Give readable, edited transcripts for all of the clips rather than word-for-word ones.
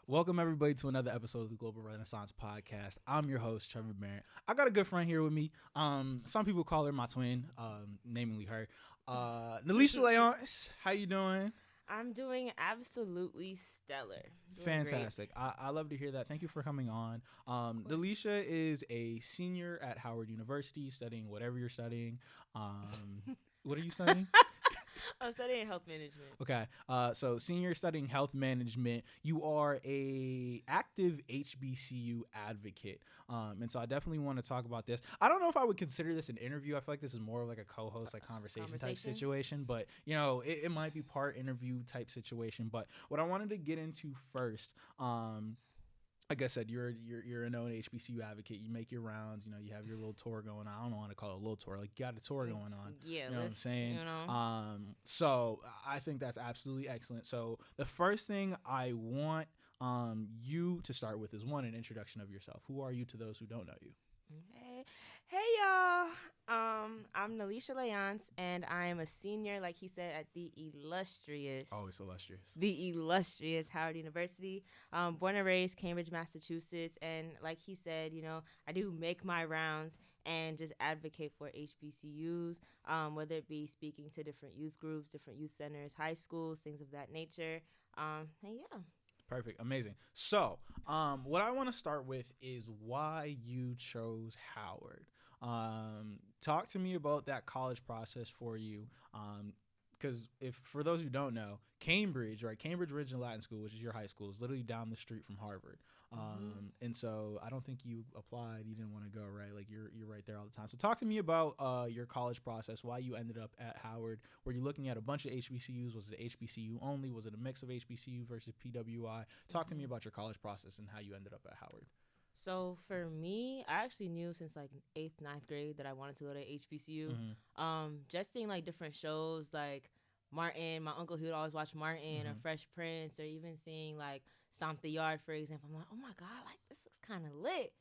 Welcome everybody to another episode of the Global Renaissance Podcast. I'm your host, Trevor Barrett. I got a good friend here with me. Some people call her my twin, namely her. Nellisha Leonce, how you doing? I'm doing absolutely stellar. Fantastic. I love to hear that. Thank you for coming on. Nellisha is a senior at Howard University studying whatever you're studying. What are you studying? I'm studying health management. Okay. So senior studying health management. You are a active HBCU advocate. And so I definitely want to talk about this. I don't know if I would consider this an interview. I feel like this is more of like a co-host, like conversation type situation. But, you know, it might be part interview type situation. But what I wanted to get into first, like I said, you're a known HBCU advocate. You make your rounds. You know, you have your little tour going on. I don't want to call it a little tour. Like, you got a tour going on. Yeah, you know what I'm saying? You know. So I think that's absolutely excellent. So the first thing I want you to start with is an introduction of yourself. Who are you to those who don't know you? Hey y'all. I'm Nellisha Leonce, and I am a senior, like he said, at the illustrious. Oh, it's illustrious. The illustrious Howard University. Born and raised Cambridge, Massachusetts, and like he said, you know, I do make my rounds and just advocate for HBCUs, whether it be speaking to different youth groups, different youth centers, high schools, things of that nature. And yeah. Perfect. Amazing. So, what I want to start with is why you chose Howard. Talk to me about that college process for you. Because for those who don't know, Cambridge Regional Latin School, which is your high school, is literally down the street from Harvard. And so I don't think you applied. You didn't want to go, right? Like you're right there all the time. So talk to me about your college process, why you ended up at Howard. Were you looking at a bunch of HBCUs? Was it HBCU only? Was it a mix of HBCU versus PWI? Talk to me about your college process and how you ended up at Howard. So for me, I actually knew since like 8th, 9th grade that I wanted to go to HBCU. Just seeing like different shows like Martin, my uncle, he would always watch Martin or Fresh Prince, or even seeing like Stomp the Yard, for example. I'm like, oh my God, like this looks kind of lit.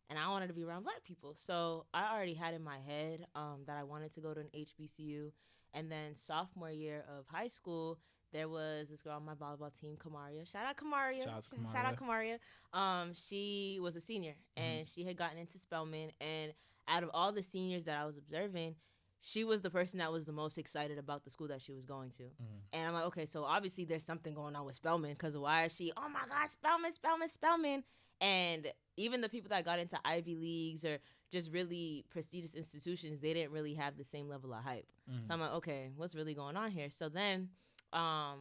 And I wanted to be around black people. So I already had in my head that I wanted to go to an HBCU. And then sophomore year of high school, there was this girl on my volleyball team, Kamaria. Shout out Kamaria. Shout out Kamaria. She was a senior, and she had gotten into Spelman. And out of all the seniors that I was observing, she was the person that was the most excited about the school that she was going to. And I'm like, okay, so obviously there's something going on with Spelman, because why is she, oh my God, Spelman. And even the people that got into Ivy Leagues or just really prestigious institutions, they didn't really have the same level of hype. So I'm like, okay, what's really going on here? So then I'm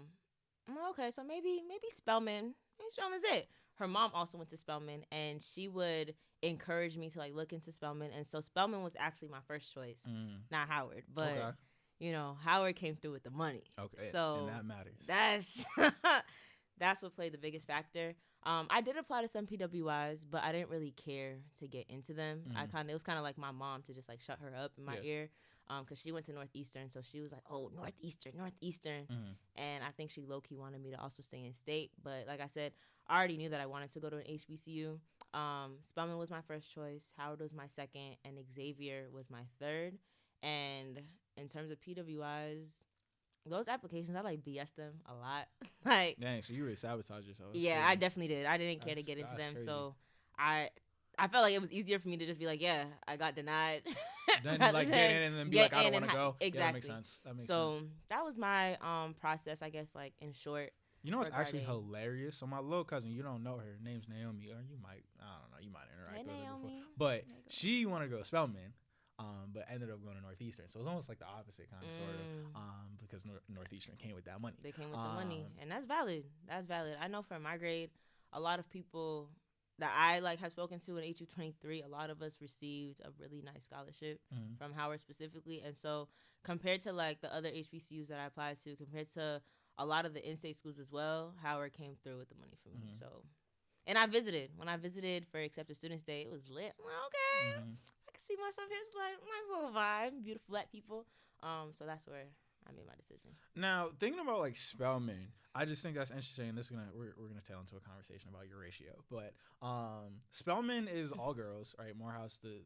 like, okay, so maybe Spelman. Maybe Spelman's it. Her mom also went to Spelman, and she would encourage me to like look into Spelman. And so Spelman was actually my first choice, not Howard. But you know, Howard came through with the money. Okay, so and that matters. That's what played the biggest factor. I did apply to some PWIs, but I didn't really care to get into them. It was kind of like my mom to just like shut her up in my ear. Because she went to Northeastern, so she was like, oh, Northeastern. And I think she low-key wanted me to also stay in state. But like I said, I already knew that I wanted to go to an HBCU. Spelman was my first choice. Howard was my second. And Xavier was my third. And in terms of PWIs, those applications, I like BS them a lot. Like, dang, so you really sabotaged yourself. That's yeah, crazy. I definitely did. I didn't care to get into them. Crazy. So I felt like it was easier for me to just be like, yeah, I got denied. Then like get in and then be like, I don't want to go. Exactly. Yeah, that makes sense. That makes sense. So that was my process, I guess, like in short. You know what's actually hilarious? So my little cousin, you don't know her. Her name's Naomi, or you might, I don't know, you might interact with her before. But she wanted to go to Spelman, but ended up going to Northeastern. So it was almost like the opposite kind of sort of, because Northeastern came with that money. They came with the money, and that's valid. That's valid. I know from my grade, a lot of people that I like have spoken to in HU 23, a lot of us received a really nice scholarship from Howard specifically. And so compared to like the other HBCUs that I applied to, compared to a lot of the in-state schools as well, Howard came through with the money for me. So, and when I visited for Accepted Students Day, it was lit. I'm like, okay, I can see myself here. It's like nice little vibe, beautiful black people. So that's where I made my decision. Now, thinking about like Spelman, I just think that's interesting. We're gonna tail into a conversation about your ratio, but Spelman is all girls, right? Morehouse, the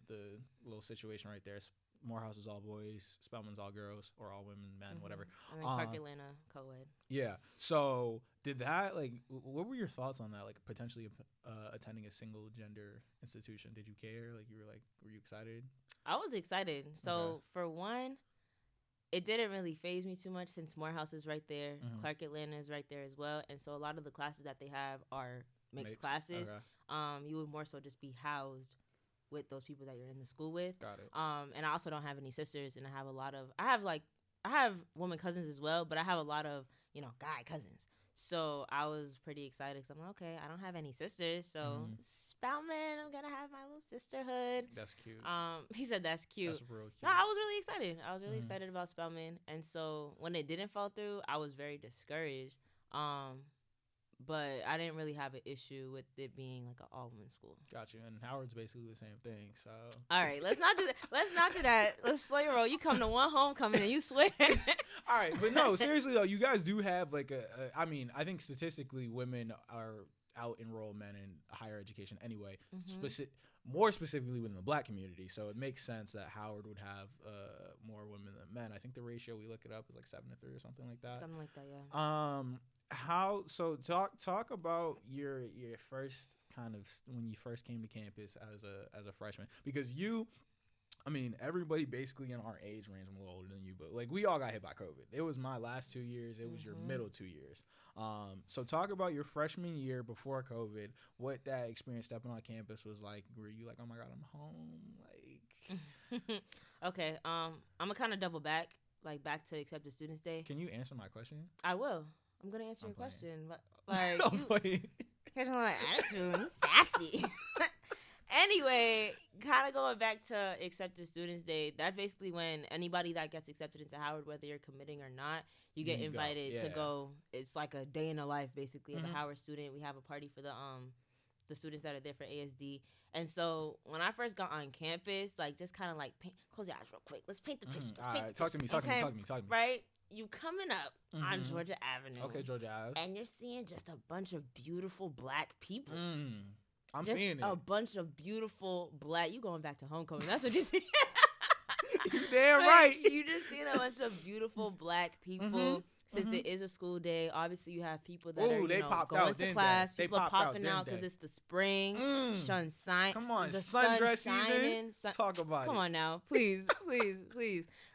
little situation right there. Morehouse is all boys, Spelman's all girls, or all women, men, whatever. And then Clark Atlanta co-ed. Yeah. So did that, like, what were your thoughts on that? Like, potentially attending a single gender institution. Did you care? Like, were you excited? I was excited. So for one, it didn't really faze me too much since Morehouse is right there. Clark Atlanta is right there as well. And so a lot of the classes that they have are mixed classes. Okay. You would more so just be housed with those people that you're in the school with. Got it. And I also don't have any sisters, and I have woman cousins as well, but I have a lot of, guy cousins. So I was pretty excited because I'm like, okay, I don't have any sisters, so Spelman, I'm gonna have my little sisterhood. That's cute. He said that's cute. That's real cute. No, I was really excited. I was really excited about Spelman, and so when it didn't fall through, I was very discouraged. But I didn't really have an issue with it being like an all-women school. Got you. And Howard's basically the same thing. So all right, let's not do that. Let's slow your roll. You come to one homecoming and you swear. All right, but no, seriously though, you guys do have like I mean, I think statistically women are out enroll men in higher education anyway. More specifically within the Black community. So it makes sense that Howard would have more women than men. I think the ratio, we look it up, is like 7-3 or something like that. Something like that, yeah. Talk about your first kind of when you first came to campus as a freshman, because everybody basically in our age range, I'm a little older than you, but like we all got hit by COVID. It was my last 2 years. It was your middle 2 years. So talk about your freshman year before COVID, what that experience stepping on campus was like. Were you like, oh my God, I'm home? Like, okay. I'm gonna kind of double back to Accepted Students Day. Can you answer my question? I will. I'm gonna answer your question, but catch my attitude, you sassy. Anyway, kind of going back to Accepted Students Day, that's basically when anybody that gets accepted into Howard, whether you're committing or not, you get invited to go. It's like a day in the life, basically, of a Howard student. We have a party for the students that are there for ASD. And so when I first got on campus, like just kind of like close your eyes real quick. Let's paint the picture. All right, talk to me. Right? You coming up on Georgia Avenue. Okay, Georgia Ave. And you're seeing just a bunch of beautiful Black people. I'm just seeing it. A bunch of beautiful Black. You going back to homecoming. That's what you see. You damn right. You just seeing a bunch of beautiful Black people. Since it is a school day, obviously you have people that are going to class. People are popping out because it's the spring. Come on, sundress season. Talk about it. Come on now. Please.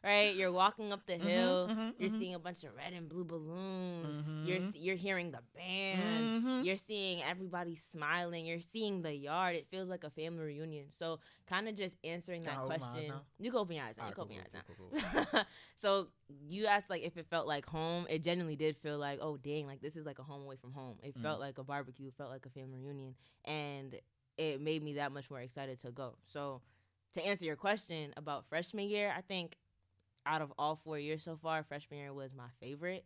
Right? You're walking up the hill. You're seeing a bunch of red and blue balloons. You're hearing the band. You're seeing everybody smiling. You're seeing the yard. It feels like a family reunion. So kind of just answering that question. You can open your eyes now. Cool. So you asked like if it felt like home. It genuinely did feel like, oh dang, like this is like a home away from home. It felt like a barbecue. It felt like a family reunion. And it made me that much more excited to go. So to answer your question about freshman year, I think out of all 4 years so far, freshman year was my favorite.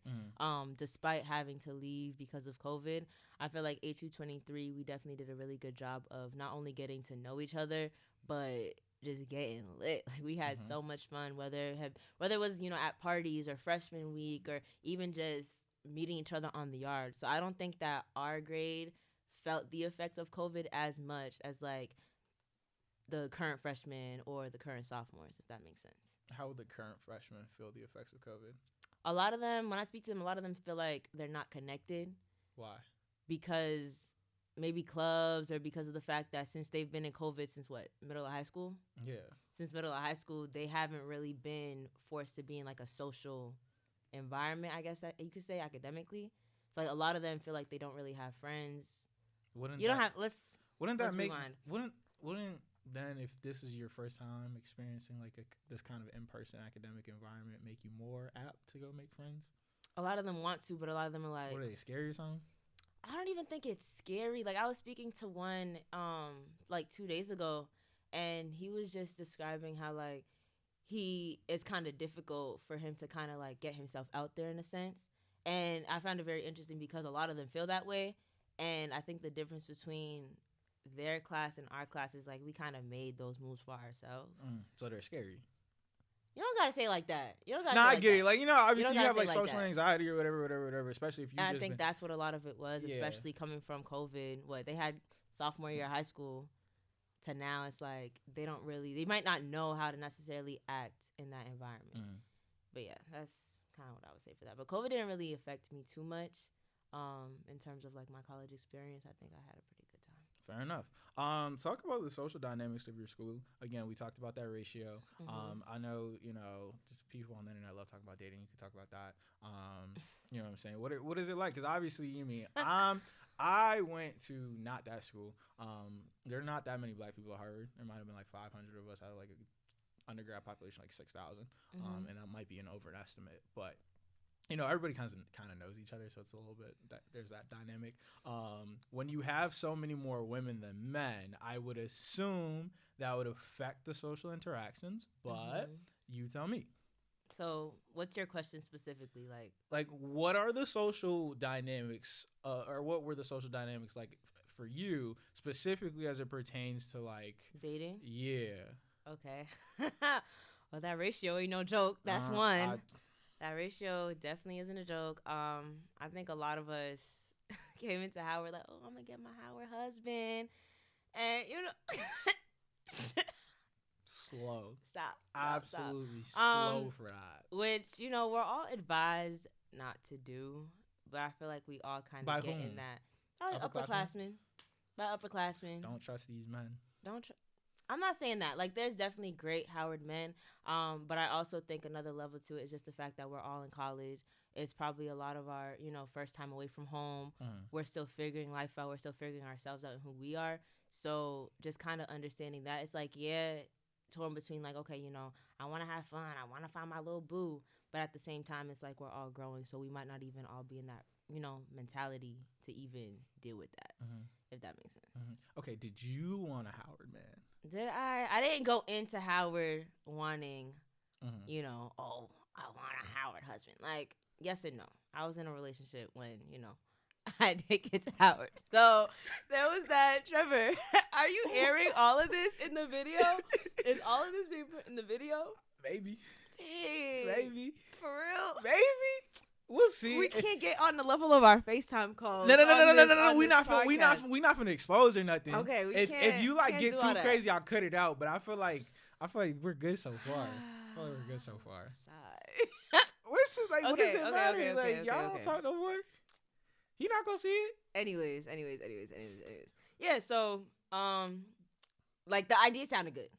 Despite having to leave because of COVID, I feel like HU23, we definitely did a really good job of not only getting to know each other, but just getting lit. Like we had so much fun, whether it was, at parties or freshman week or even just meeting each other on the yard. So I don't think that our grade felt the effects of COVID as much as like the current freshmen or the current sophomores, if that makes sense. How would the current freshmen feel the effects of COVID? A lot of them, when I speak to them, a lot of them feel like they're not connected. Why? Because maybe clubs, or because of the fact that since they've been in COVID since middle of high school? Yeah. Since middle of high school, they haven't really been forced to be in like a social environment, I guess that you could say, academically. So like a lot of them feel like they don't really have friends. Wouldn't then, if this is your first time experiencing like this kind of in-person academic environment, make you more apt to go make friends? A lot of them want to, but a lot of them are like, what are they, scary or something? I don't even think it's scary. Like I was speaking to one like 2 days ago, and he was just describing how like it's kind of difficult for him to kind of like get himself out there in a sense. And I found it very interesting because a lot of them feel that way. And I think the difference between their class and our class is like we kind of made those moves for ourselves. So they're scary. You don't gotta say it like that. You don't gotta. Nah, I get it. Like obviously you have like social anxiety or whatever. Especially if you. And I think that's what a lot of it was, especially coming from COVID. What they had sophomore year of high school to now, it's like they might not know how to necessarily act in that environment. But yeah, that's kind of what I would say for that. But COVID didn't really affect me too much in terms of like my college experience. I think I had a pretty good time. Fair enough. Talk about the social dynamics of your school. Again, we talked about that ratio. I know, just people on the internet love talking about dating. You can talk about that. You know what I'm saying? What is it like? Because obviously, I went to not that school. There are not that many black people at Harvard. There might have been like 500 of us out of like an undergrad population, like 6,000. And that might be an overestimate, but everybody kind of knows each other, so it's a little bit there's that dynamic. When you have so many more women than men, I would assume that would affect the social interactions, but you tell me. So what's your question specifically? Like what are the social dynamics, or what were the social dynamics like for you, specifically as it pertains to like dating? Yeah. Okay. Well, that ratio ain't no joke. That's one. That ratio definitely isn't a joke. I think a lot of us came into Howard like, oh, I'm gonna get my Howard husband, and slow. Stop. Absolutely slow for that. Which we're all advised not to do, but I feel like we all kind of get in that. Upperclassmen. By upperclassmen. Don't trust these men. I'm not saying that. Like, there's definitely great Howard men, but I also think another level to it is just the fact that we're all in college. It's probably a lot of our, first time away from home. We're still figuring life out. We're still figuring ourselves out and who we are. So just kind of understanding that. It's like, yeah, torn between like, okay, I want to have fun. I want to find my little boo. But at the same time, it's like we're all growing. So we might not even all be in that, mentality to even deal with that, if that makes sense. Okay, did you want a Howard man? Did I? I didn't go into Howard wanting, oh, I want a Howard husband. Like, yes and no. I was in a relationship when, I did get to Howard. So there was that. Trevor, are you airing all of this in the video? Is all of this being put in the video? Maybe. Dang. Maybe. For real? Maybe. We'll see. We can't get on the level of our FaceTime calls. No. We not gonna expose or nothing. Okay, if you like get too crazy, I'll cut it out. But I feel like we're good so far. What's it like? What does it matter? Y'all don't talk no more. He not gonna see it. Anyways. Yeah. So, like the idea sounded good.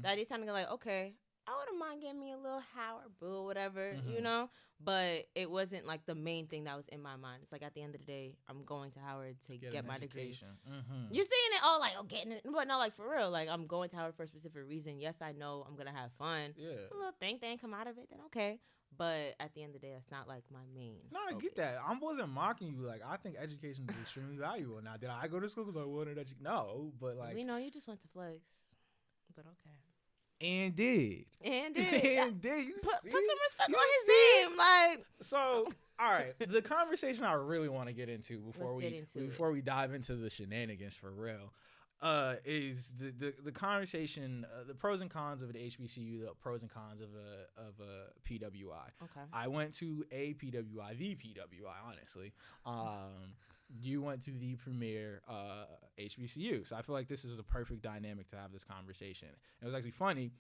The idea sounded like, okay, I wouldn't mind getting me a little Howard boo or whatever, but it wasn't like the main thing that was in my mind. It's like at the end of the day, I'm going to Howard to get my degree. You're saying it all like, oh, getting it, but no, like for real, like I'm going to Howard for a specific reason. Yes, I know I'm gonna have fun. Yeah, a little thing come out of it, then okay. But at the end of the day, that's not like my main. No, I get that. I wasn't mocking you. Like, I think education is extremely valuable. Now, did I go to school because I wanted education? No, but like, we know you just went to flex, but okay. And did. You put some respect on his name, like. So, all right, the conversation I really want to get into before we dive into the shenanigans for real, is the conversation, the pros and cons of an HBCU, the pros and cons of a PWI. Okay. I went to a PWI, the PWI, honestly. You went to the premier HBCU. So I feel like this is a perfect dynamic to have this conversation. It was actually funny.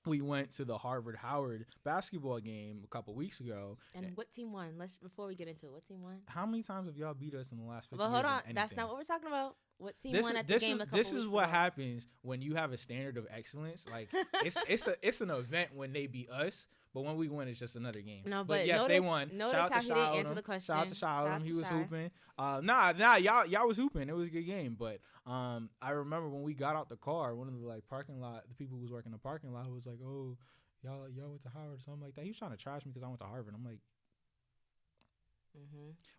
We went to the Harvard-Howard basketball game a couple weeks ago. And what team won? Before we get into it, what team won? How many times have y'all beat us in the last 50 years? But hold on, that's not what we're talking about. What team won at the game a couple weeks ago? This is what happens when you have a standard of excellence. Like it's an event when they beat us, but when we win, it's just another game. No, but yes, notice, they won. Notice how he didn't answer the question. Shout out to Shalom. He was hooping. Y'all was hooping. It was a good game. But I remember when we got out the car, one of the the people who was working the parking lot was like, "Oh, y'all went to Howard," or something like that. He was trying to trash me because I went to Harvard. I'm like.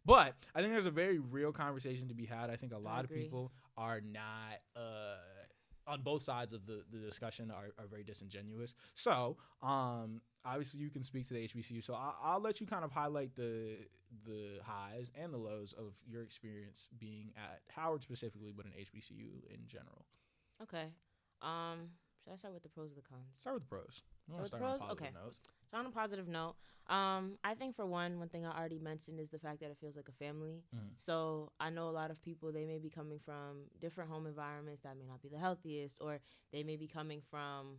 But I think there's a very real conversation to be had. I think a lot of people are not on both sides of the discussion are very disingenuous. So obviously you can speak to the HBCU. So I'll let you kind of highlight the highs and the lows of your experience being at Howard specifically, but an HBCU in general. Okay. Should I start with the pros or the cons? Start with the pros. Okay. Notes. So on a positive note, I think for one thing I already mentioned is the fact that it feels like a family. So I know a lot of people, they may be coming from different home environments that may not be the healthiest, or they may be coming from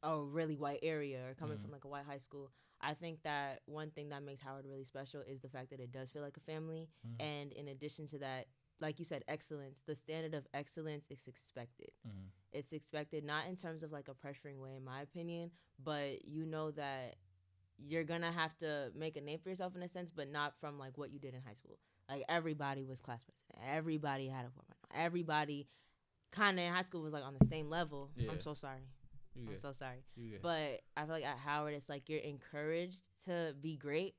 a really white area or coming from like a white high school. I think that one thing that makes Howard really special is the fact that it does feel like a family. And in addition to that, like you said, excellence, the standard of excellence is expected. It's expected not in terms of like a pressuring way, in my opinion, but you know that you're gonna have to make a name for yourself in a sense, but not from like what you did in high school. Like everybody was class president, everybody had a format, everybody kind of in high school was like on the same level. I'm so sorry. I'm so sorry. But I feel like at Howard, it's like you're encouraged to be great,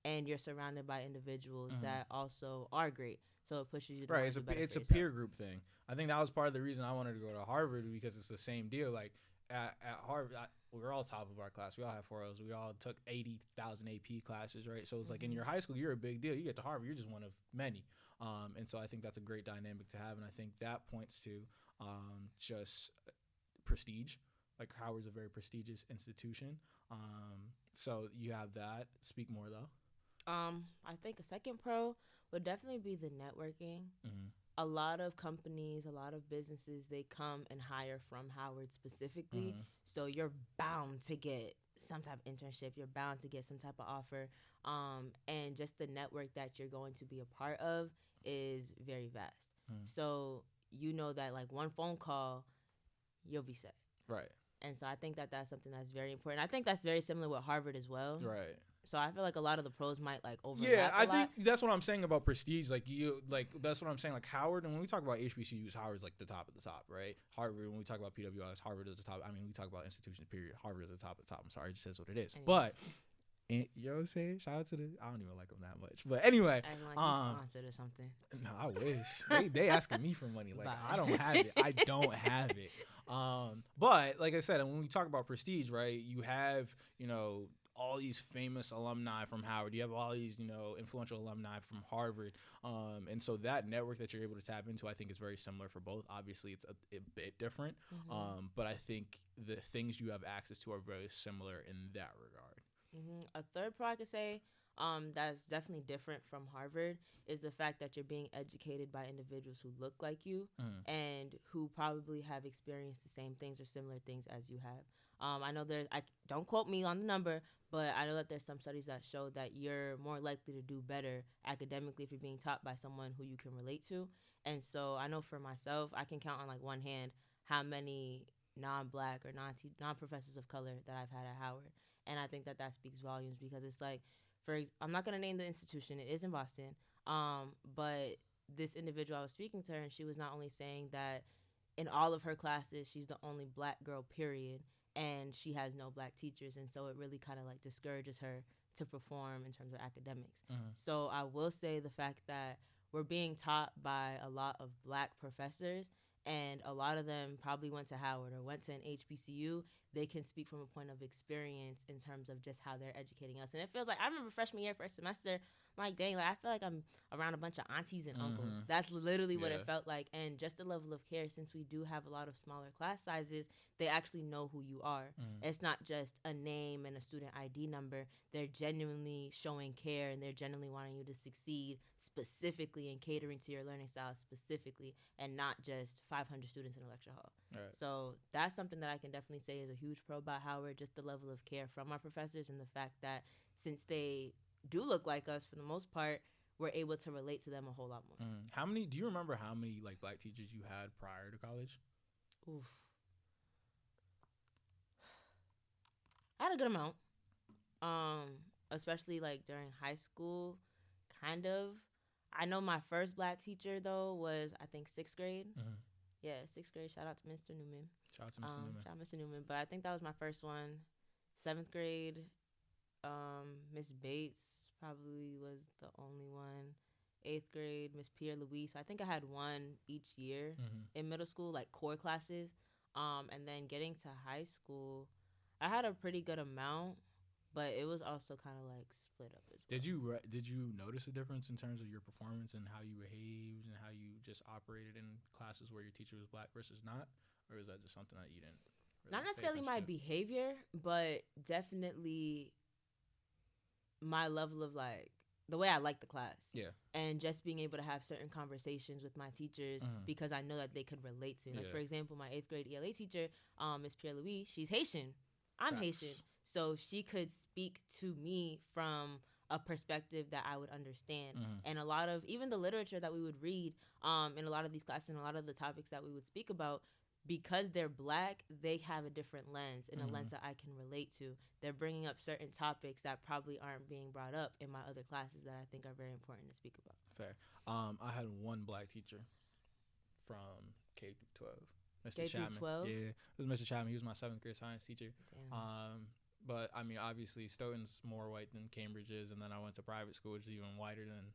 and you're surrounded by individuals that also are great. So it pushes you to right. It's a peer group thing. I think that was part of the reason I wanted to go to Harvard, because it's the same deal. Like at Harvard, we're all top of our class. We all have 4.0s. We all took 80,000 AP classes, right? So it's like in your high school, you're a big deal. You get to Harvard, you're just one of many. And so I think that's a great dynamic to have, and I think that points to just prestige. Like Howard's a very prestigious institution. So you have that. Speak more though. I think a second pro would definitely be the networking. A lot of companies, a lot of businesses, they come and hire from Howard specifically. So you're bound to get some type of internship. You're bound to get some type of offer. And just the network that you're going to be a part of is very vast. So you know that like one phone call, you'll be set. Right. And so I think that that's something that's very important. I think that's very similar with Harvard as well. Right. So I feel like a lot of the pros might like overlap. Yeah, I think that's what I'm saying about prestige. That's what I'm saying. Like Howard, and when we talk about HBCUs, Howard's like the top of the top, right? Harvard, when we talk about PWIs, Harvard is the top. I mean, we talk about institutions, period. Harvard is the top of the top. I'm sorry, it just says what it is. Anyways. But you know what I'm saying? Shout out to I don't even like them that much. But anyway. Sponsored or something. No, I wish. they asking me for money. Like, I don't have it. I don't have it. But like I said, when we talk about prestige, right, you have, all these famous alumni from Howard. You have all these, influential alumni from Harvard. And so that network that you're able to tap into, I think, is very similar for both. Obviously, it's a bit different. But I think the things you have access to are very similar in that regard. A third pro I could say that's definitely different from Harvard is the fact that you're being educated by individuals who look like you and who probably have experienced the same things or similar things as you have. I know don't quote me on the number, but I know that there's some studies that show that you're more likely to do better academically if you're being taught by someone who you can relate to. And so I know for myself, I can count on like one hand how many non-black or non-professors of color that I've had at Howard. And I think that speaks volumes because it's like, I'm not going to name the institution. It is in Boston. But this individual, I was speaking to her, and she was not only saying that in all of her classes, she's the only black girl, period, and she has no black teachers. And so it really kind of like discourages her to perform in terms of academics. So I will say the fact that we're being taught by a lot of black professors, and a lot of them probably went to Howard or went to an HBCU, they can speak from a point of experience in terms of just how they're educating us. And it feels like, I remember freshman year, first semester, I'm like, dang, like I feel like I'm around a bunch of aunties and uncles. That's literally what it felt like. And just the level of care, since we do have a lot of smaller class sizes, they actually know who you are. It's not just a name and a student ID number. They're genuinely showing care, and they're genuinely wanting you to succeed specifically and catering to your learning style specifically, and not just 500 students in a lecture hall. Right. So that's something that I can definitely say is a huge pro about Howard, just the level of care from our professors, and the fact that since they do look like us for the most part, we're able to relate to them a whole lot more. Do you remember how many like black teachers you had prior to college? Oof. I had a good amount. Especially like during high school, kind of. I know my first black teacher though was, I think, 6th grade. Yeah, 6th grade. Shout out to Mr. Newman. Shout out to Mr. Newman. Shout out Mr. Newman. But I think that was my first one. 7th grade, Miss Bates probably was the only one. 8th grade, Miss Pierre Louise. So I think I had one each year in middle school, like core classes. And then getting to high school, I had a pretty good amount, but it was also kind of like split up as well. Did you notice a difference in terms of your performance and how you behaved and how you just operated in classes where your teacher was black versus not? Or is that just something that you didn't Not necessarily my behavior, but definitely my level of like the way I like the class. Yeah. And just being able to have certain conversations with my teachers because I know that they could relate to me. Like, for example, my 8th grade ELA teacher, Miss Pierre Louis, she's Haitian. I'm Haitian. So she could speak to me from a perspective that I would understand. And a lot of, even the literature that we would read in a lot of these classes and a lot of the topics that we would speak about, because they're Black, they have a different lens and a lens that I can relate to. They're bringing up certain topics that probably aren't being brought up in my other classes that I think are very important to speak about. Fair. I had one Black teacher from K through 12. Mr. Chapman. 12? Yeah, it was Mr. Chapman. He was my 7th grade science teacher. Damn. But I mean, obviously, Stoughton's more white than Cambridge is, and then I went to private school, which is even whiter than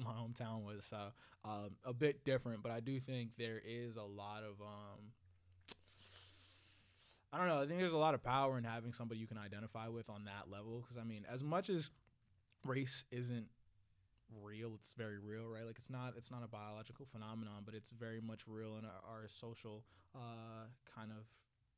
my hometown was. So a bit different, but I do think there is a lot of I don't know. I think there's a lot of power in having somebody you can identify with on that level. Because I mean, as much as race isn't real, it's very real, right? Like it's not a biological phenomenon, but it's very much real in our social kind of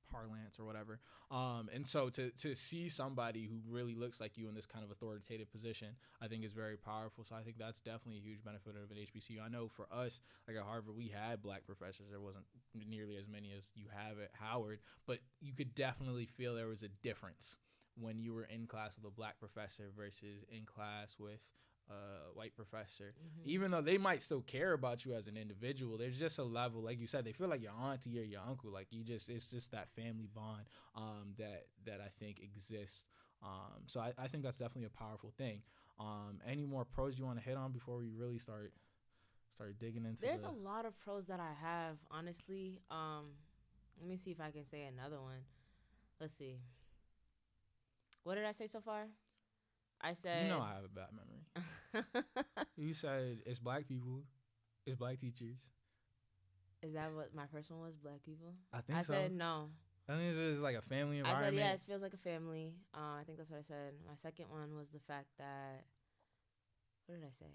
parlance or whatever. And so to see somebody who really looks like you in this kind of authoritative position, I think is very powerful. So I think that's definitely a huge benefit of an HBCU. I know for us, like at Harvard, we had Black professors. There wasn't nearly as many as you have at Howard, but you could definitely feel there was a difference when you were in class with a Black professor versus in class with white professor. Even though they might still care about you as an individual, there's just a level, like you said, they feel like your auntie or your uncle. Like it's just that family bond that I think exists. So I think that's definitely a powerful thing. Any more pros you want to hit on before we really start digging into? There's a lot of pros that I have, honestly. Let me see if I can say another one. Let's see. What did I say so far? I said... You know I have a bad memory. You said it's Black people, it's Black teachers. Is that what my first one was? Black people? I think so. I said no. I think it's like a family environment. I said yes, feels like a family. I think that's what I said. My second one was the fact that... What did I say?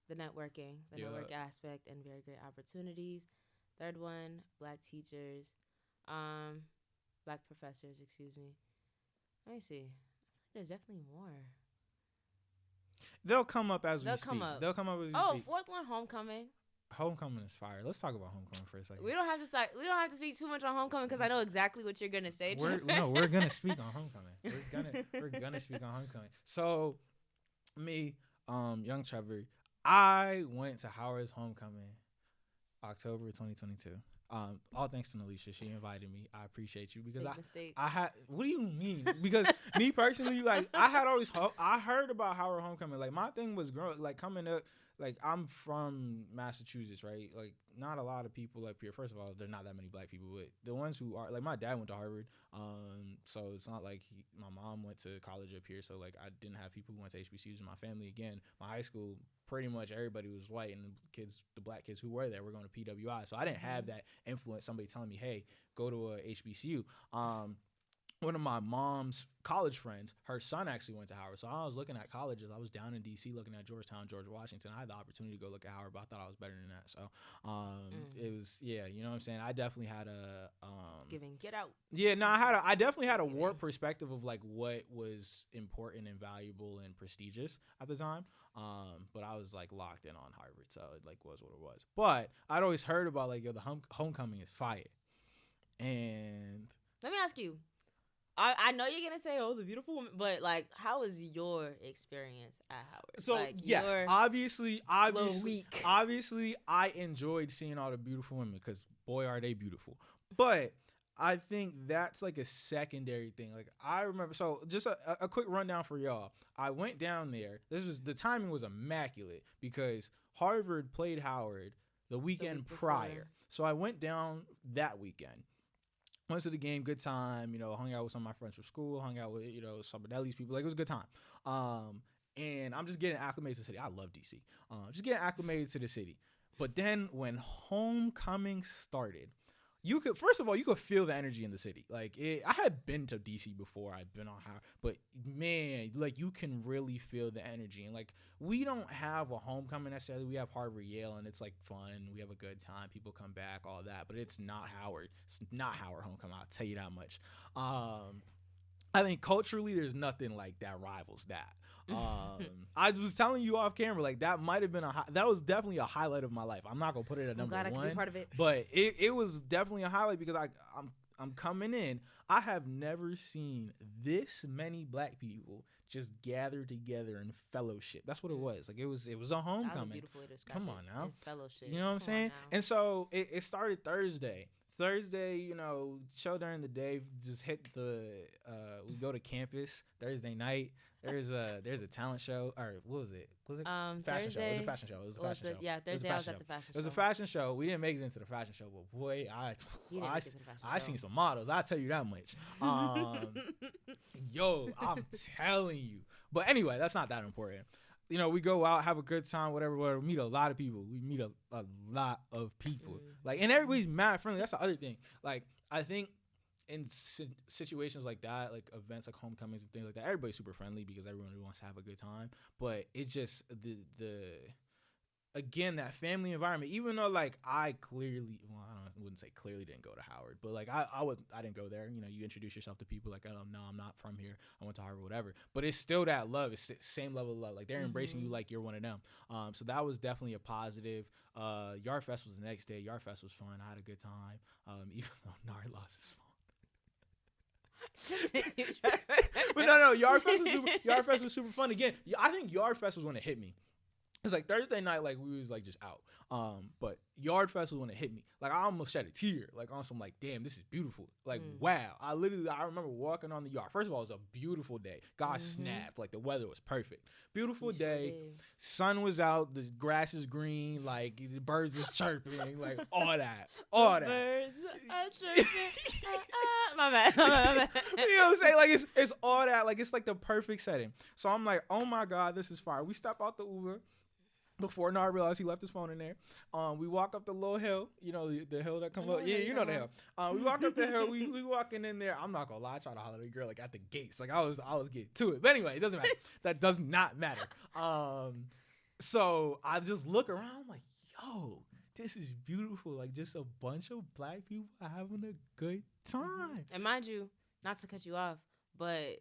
The networking, the network aspect, and very great opportunities. Third one, Black teachers. Black professors, excuse me. Let me see. I feel like there's definitely more. They'll come up as we speak. They'll come up as we speak. Fourth one, homecoming. Homecoming is fire. Let's talk about homecoming for a second. We don't have to speak too much on homecoming because I know exactly what you're gonna say. We're gonna speak on homecoming. We're gonna speak on homecoming. So, me, young Trevor, I went to Howard's homecoming, October 2022. All thanks to Nellisha. She invited me. I appreciate you because I had. What do you mean? Because me personally, like I heard about Howard homecoming. Like my thing was coming up. Like I'm from Massachusetts, right? Like not a lot of people up here. First of all, there are not that many Black people, but the ones who are, like my dad went to Harvard, so it's not like my mom went to college up here. So like I didn't have people who went to HBCUs in my family. Again, my high school, pretty much everybody was white, and the Black kids who were there were going to PWIs. So I didn't have that influence. Somebody telling me, hey, go to a HBCU. One of my mom's college friends, her son actually went to Howard. So I was looking at colleges. I was down in D.C. looking at Georgetown, George Washington. I had the opportunity to go look at Howard, but I thought I was better than that. So it was, you know what I'm saying? I definitely had a... it's giving, get out. Yeah, no, I definitely had a warped perspective of like what was important and valuable and prestigious at the time. But I was like locked in on Harvard, so it like was what it was. But I'd always heard about like, the homecoming is fire. And... Let me ask you. I know you're gonna say, "Oh, the beautiful woman," but like, how was your experience at Howard? So like, yes, obviously, I enjoyed seeing all the beautiful women because boy, are they beautiful. But I think that's like a secondary thing. Like I remember, so just a quick rundown for y'all. I went down there. The timing was immaculate because Harvard played Howard the weekend prior. So I went down that weekend. Went to the game, good time, hung out with some of my friends from school, hung out with, some of Nelly's people. Like, it was a good time. And I'm just getting acclimated to the city. I love D.C. Just getting acclimated to the city. But then when homecoming started, you could, first of all, you could feel the energy in the city. Like, I had been to DC before. I've been on Howard, but man, like, you can really feel the energy. And like, we don't have a homecoming necessarily. We have Harvard, Yale, and it's like fun. We have a good time. People come back, all that. But it's not Howard. It's not Howard homecoming. I'll tell you that much. I think culturally, there's nothing like that rivals that. I was telling you off camera, like, that might have been that was definitely a highlight of my life. I'm not gonna put it at number one. I'm glad I could be part of it. But it was definitely a highlight because I'm coming in. I have never seen this many black people just gather together in fellowship. That's what it was. Like, it was a homecoming. That was a beautiful way to describe it. Come on now. And fellowship. You know what I'm saying? And so it started Thursday. Thursday, show during the day, just hit we go to campus Thursday night. There's a talent show, or what was it? Fashion show. It was a fashion show. Yeah, Thursday I was at the fashion show. It was a fashion show. We didn't make it into the fashion show, but boy, I seen some models. I'll tell you that much. Yo, I'm telling you. But anyway, that's not that important. We go out, have a good time, whatever. We meet a lot of people. Like, and everybody's mad friendly. That's the other thing. Like, I think in situations like that, like events like homecomings and things like that, everybody's super friendly because everyone wants to have a good time. But it just again, that family environment, even though like I wouldn't say clearly didn't go to Howard, but like I didn't go there. You introduce yourself to people like, oh, no, I'm not from here. I went to Harvard, whatever. But it's still that love. It's the same level of love. Like, they're embracing you like you're one of them. So that was definitely a positive. Yard Fest was the next day. Yard Fest was fun. I had a good time. Even though Nard lost his phone. But no, Yard Fest was super fun. Again, I think Yard Fest was when it hit me. It's like Thursday night, like, we was like just out. But Yard Fest was when it hit me. Like, I almost shed a tear. Like, on some, like, damn, this is beautiful. Like, wow. I remember walking on the yard. First of all, it was a beautiful day. God snapped. Like, the weather was perfect. Beautiful day. Sun was out. The grass is green. Like, the birds is chirping. Like, all that. Birds are chirping. My bad. You know what I'm saying? Like, it's all that. Like, it's like the perfect setting. So I'm like, oh my God, this is fire. We step out the Uber. Before Nard realized he left his phone in there. We walk up the little hill, the hill that come up. Yeah, you know the hill. We walk up the hill. We walking in there. I'm not gonna lie, I tried to holler at the girl like at the gates. Like, I was getting to it. But anyway, it doesn't matter. That does not matter. So I just look around. I'm like, yo, this is beautiful. Like, just a bunch of black people having a good time. And mind you, not to cut you off, but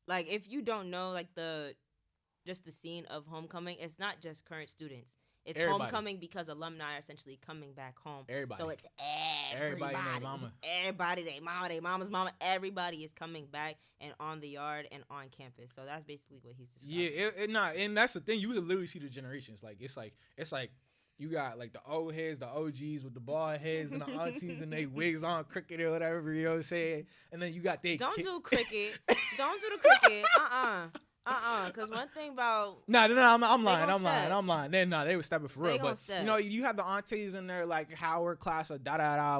like, if you don't know, like, just the scene of homecoming, it's not just current students. It's everybody. Homecoming because alumni are essentially coming back home. Everybody. So it's everybody and their mama. Everybody, their mama, their mama's mama. Everybody is coming back and on the yard and on campus. So that's basically what he's describing. Yeah, and that's the thing. You can literally see the generations. Like, it's like you got like the old heads, the OGs with the bald heads, and the aunties and they wigs on cricket or whatever. You know what I'm saying? And then you got they. Don't do cricket. Don't do the cricket. Because one thing about I'm lying. They were stepping for real. But you have the aunties in there like Howard class or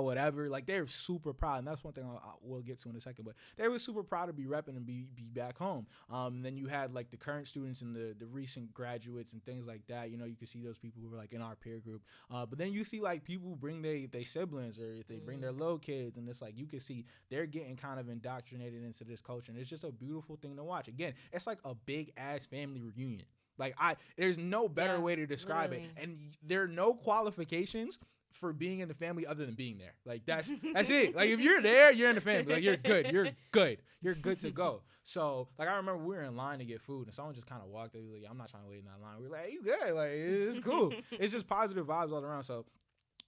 whatever. Like, they're super proud, and that's one thing we'll get to in a second. But they were super proud to be repping and be back home. And then you had like the current students and the recent graduates and things like that. You could see those people who were like in our peer group. But then you see like people bring they siblings or if they bring their little kids, and it's like you can see they're getting kind of indoctrinated into this culture, and it's just a beautiful thing to watch. Again, it's like a big ass family reunion. Like, there's no better way to describe it, and there are no qualifications for being in the family other than being there. Like, that's it. Like, if you're there, you're in the family. Like, you're good to go. So like, I remember we were in line to get food, and someone just kind of walked up. He was like, I'm not trying to wait in that line. We were like, hey, you good? Like, it's cool. It's just positive vibes all around. So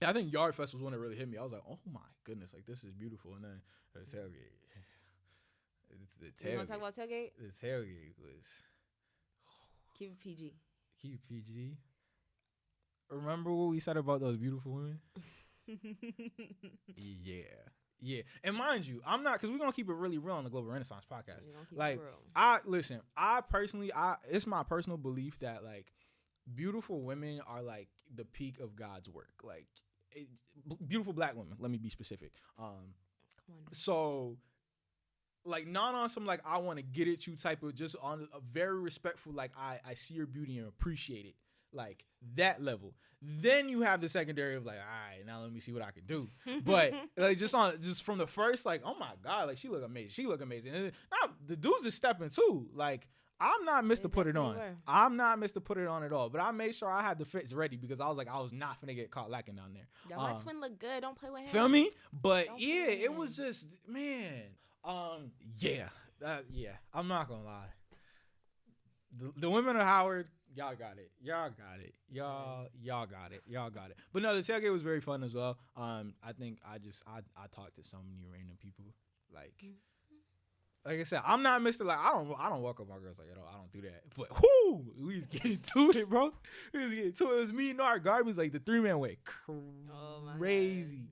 I think Yard Fest was when it really hit me. I was like, oh my goodness, like, this is beautiful. And then the tailgate. You want to talk about tailgate? The tailgate was... Keep it PG. Keep it PG. Remember what we said about those beautiful women? Yeah. And mind you, I'm not... Because we're going to keep it really real on the Global Renaissance podcast. Like, it's my personal belief that, like, beautiful women are, like, the peak of God's work. Like, beautiful black women. Let me be specific. Come on. So... like, not on some, like, I want to get at you type of, just on a very respectful, like, I see your beauty and appreciate it. like that level. Then you have the secondary of like, all right, now let me see what I can do. But like just from the first, like, oh my god, like she look amazing. She look amazing. And now the dudes is stepping too. Like I'm not missed to put it on. I'm not missed to put it on at all. But I made sure I had the fits ready because I was like, I was not finna get caught lacking down there. Yo, my twin look good. Don't play with him. Feel me? But yeah, it was just man. Yeah. I'm not gonna lie. The women of Howard, y'all got it. Y'all got it. But no, the tailgate was very fun as well. I think I talked to so many random people. Like I said, I'm not Mr. Like I don't walk up my girls like at all. I don't do that. But we was getting to it, bro. We was getting to it. It was me and our Garbies, like the 3-man went crazy.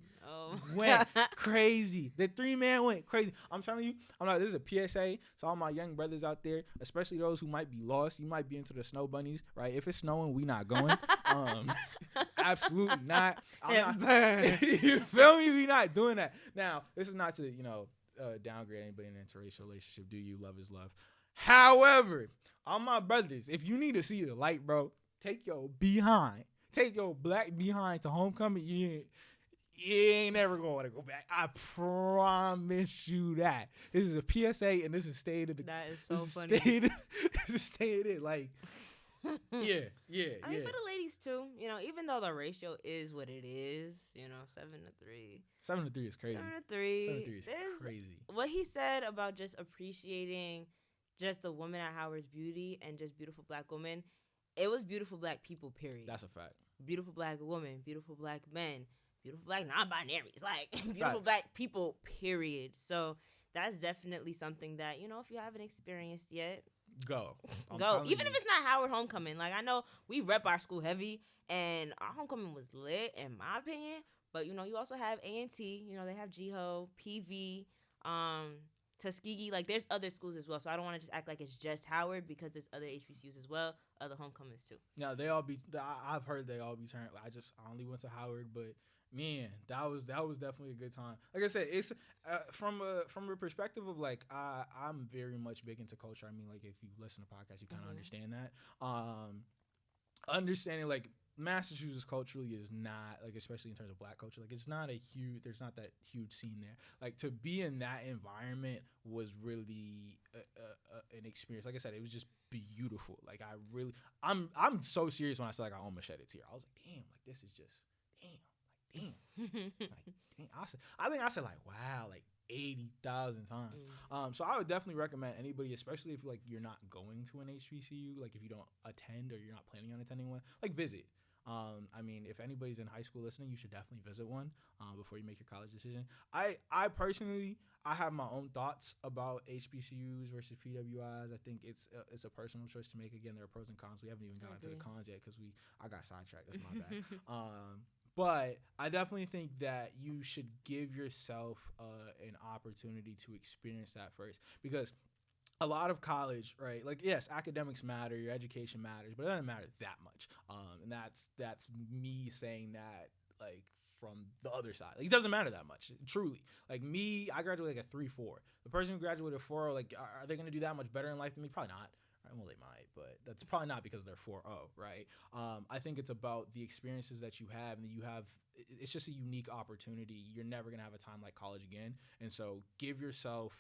Went crazy. The 3-man went crazy. I'm telling you, this is a PSA to all my young brothers out there, especially those who might be lost. You might be into the snow bunnies, right? If it's snowing, we not going. Absolutely not. You feel me? We not doing that. Now, this is not to, downgrade anybody in an interracial relationship. Do you? Love is love. However, all my brothers, if you need to see the light, bro, take your black behind to homecoming. You ain't never going to want to go back. I promise you that. This is a PSA, and this is staying in the. That is so funny. This is staying in, like. Yeah. I mean, for the ladies too, even though the ratio is what it is, 7-3. 7-3 is crazy. 7-3. 7-3 is crazy. What he said about just appreciating just the woman at Howard's beauty and just beautiful black women, it was beautiful black people, period. That's a fact. Beautiful black women, beautiful black men, beautiful black non-binaries, like beautiful black people, period. So that's definitely something that, if you haven't experienced yet, go. Even if it's not Howard homecoming. Like, I know we rep our school heavy, and our homecoming was lit, in my opinion. But, you also have A&T. They have GHO, PV, Tuskegee. Like, there's other schools as well. So I don't want to just act like it's just Howard because there's other HBCUs as well, other homecomings too. No, I've heard they all be turned. I only went to Howard, but man, that was definitely a good time. Like I said, it's from a perspective of like I'm very much big into culture. I mean, like if you listen to podcasts, you kind of understand that. Understanding like Massachusetts culturally is not like, especially in terms of black culture, like there's not that huge scene there. Like to be in that environment was really an experience. Like I said, it was just beautiful. Like I'm so serious when I said like I almost shed a tear. I was like, damn, like this is just damn. I think I said like wow, like 80,000 times. So I would definitely recommend anybody, especially if like you're not going to an HBCU, like if you don't attend or you're not planning on attending one, like visit. I mean, if anybody's in high school listening, you should definitely visit one before you make your college decision. I personally, I have my own thoughts about HBCUs versus PWIs. I think it's a personal choice to make. Again, there are pros and cons. We haven't even gotten to the cons yet because I got sidetracked. That's my bad. But I definitely think that you should give yourself an opportunity to experience that first, because a lot of college, right? Like, yes, academics matter, your education matters, but it doesn't matter that much. And that's me saying that, like, from the other side. Like, it doesn't matter that much, truly. Like, me, I graduated like a 3.4. The person who graduated 4.0, like, are they going to do that much better in life than me? Probably not. Well, they might, but that's probably not because they're 4.0, right? I think it's about the experiences that you have, and it's just a unique opportunity. You're never going to have a time like college again. And so give yourself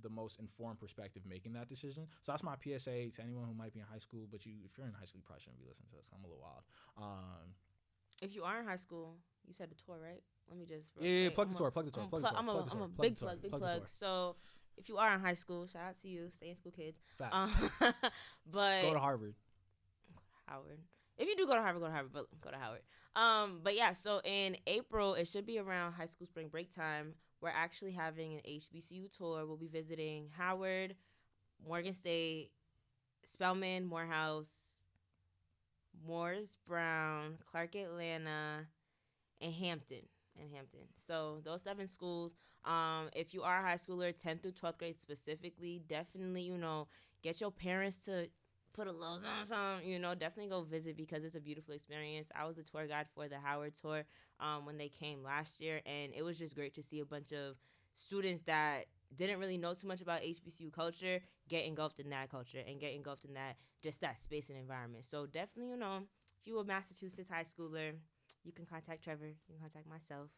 the most informed perspective making that decision. So that's my PSA to anyone who might be in high school, but if you're in high school, you probably shouldn't be listening to this. I'm a little wild. If you are in high school, you said the tour, right? Let me just... plug the tour. I'm a big plug. So... if you are in high school, shout out to you. Stay in school, kids. Facts. But go to Harvard. If you do go to Harvard, but go to Howard. But yeah, so in April, it should be around high school spring break time. We're actually having an HBCU tour. We'll be visiting Howard, Morgan State, Spelman, Morehouse, Morris Brown, Clark Atlanta, and Hampton. So those 7 schools. If you are a high schooler, 10th through 12th grade specifically, definitely, get your parents to put a little something, definitely go visit because it's a beautiful experience. I was the tour guide for the Howard tour when they came last year, and it was just great to see a bunch of students that didn't really know too much about HBCU culture get engulfed in that culture and get engulfed in that just that space and environment. So definitely, if you a Massachusetts high schooler, you can contact Trevor. You can contact myself.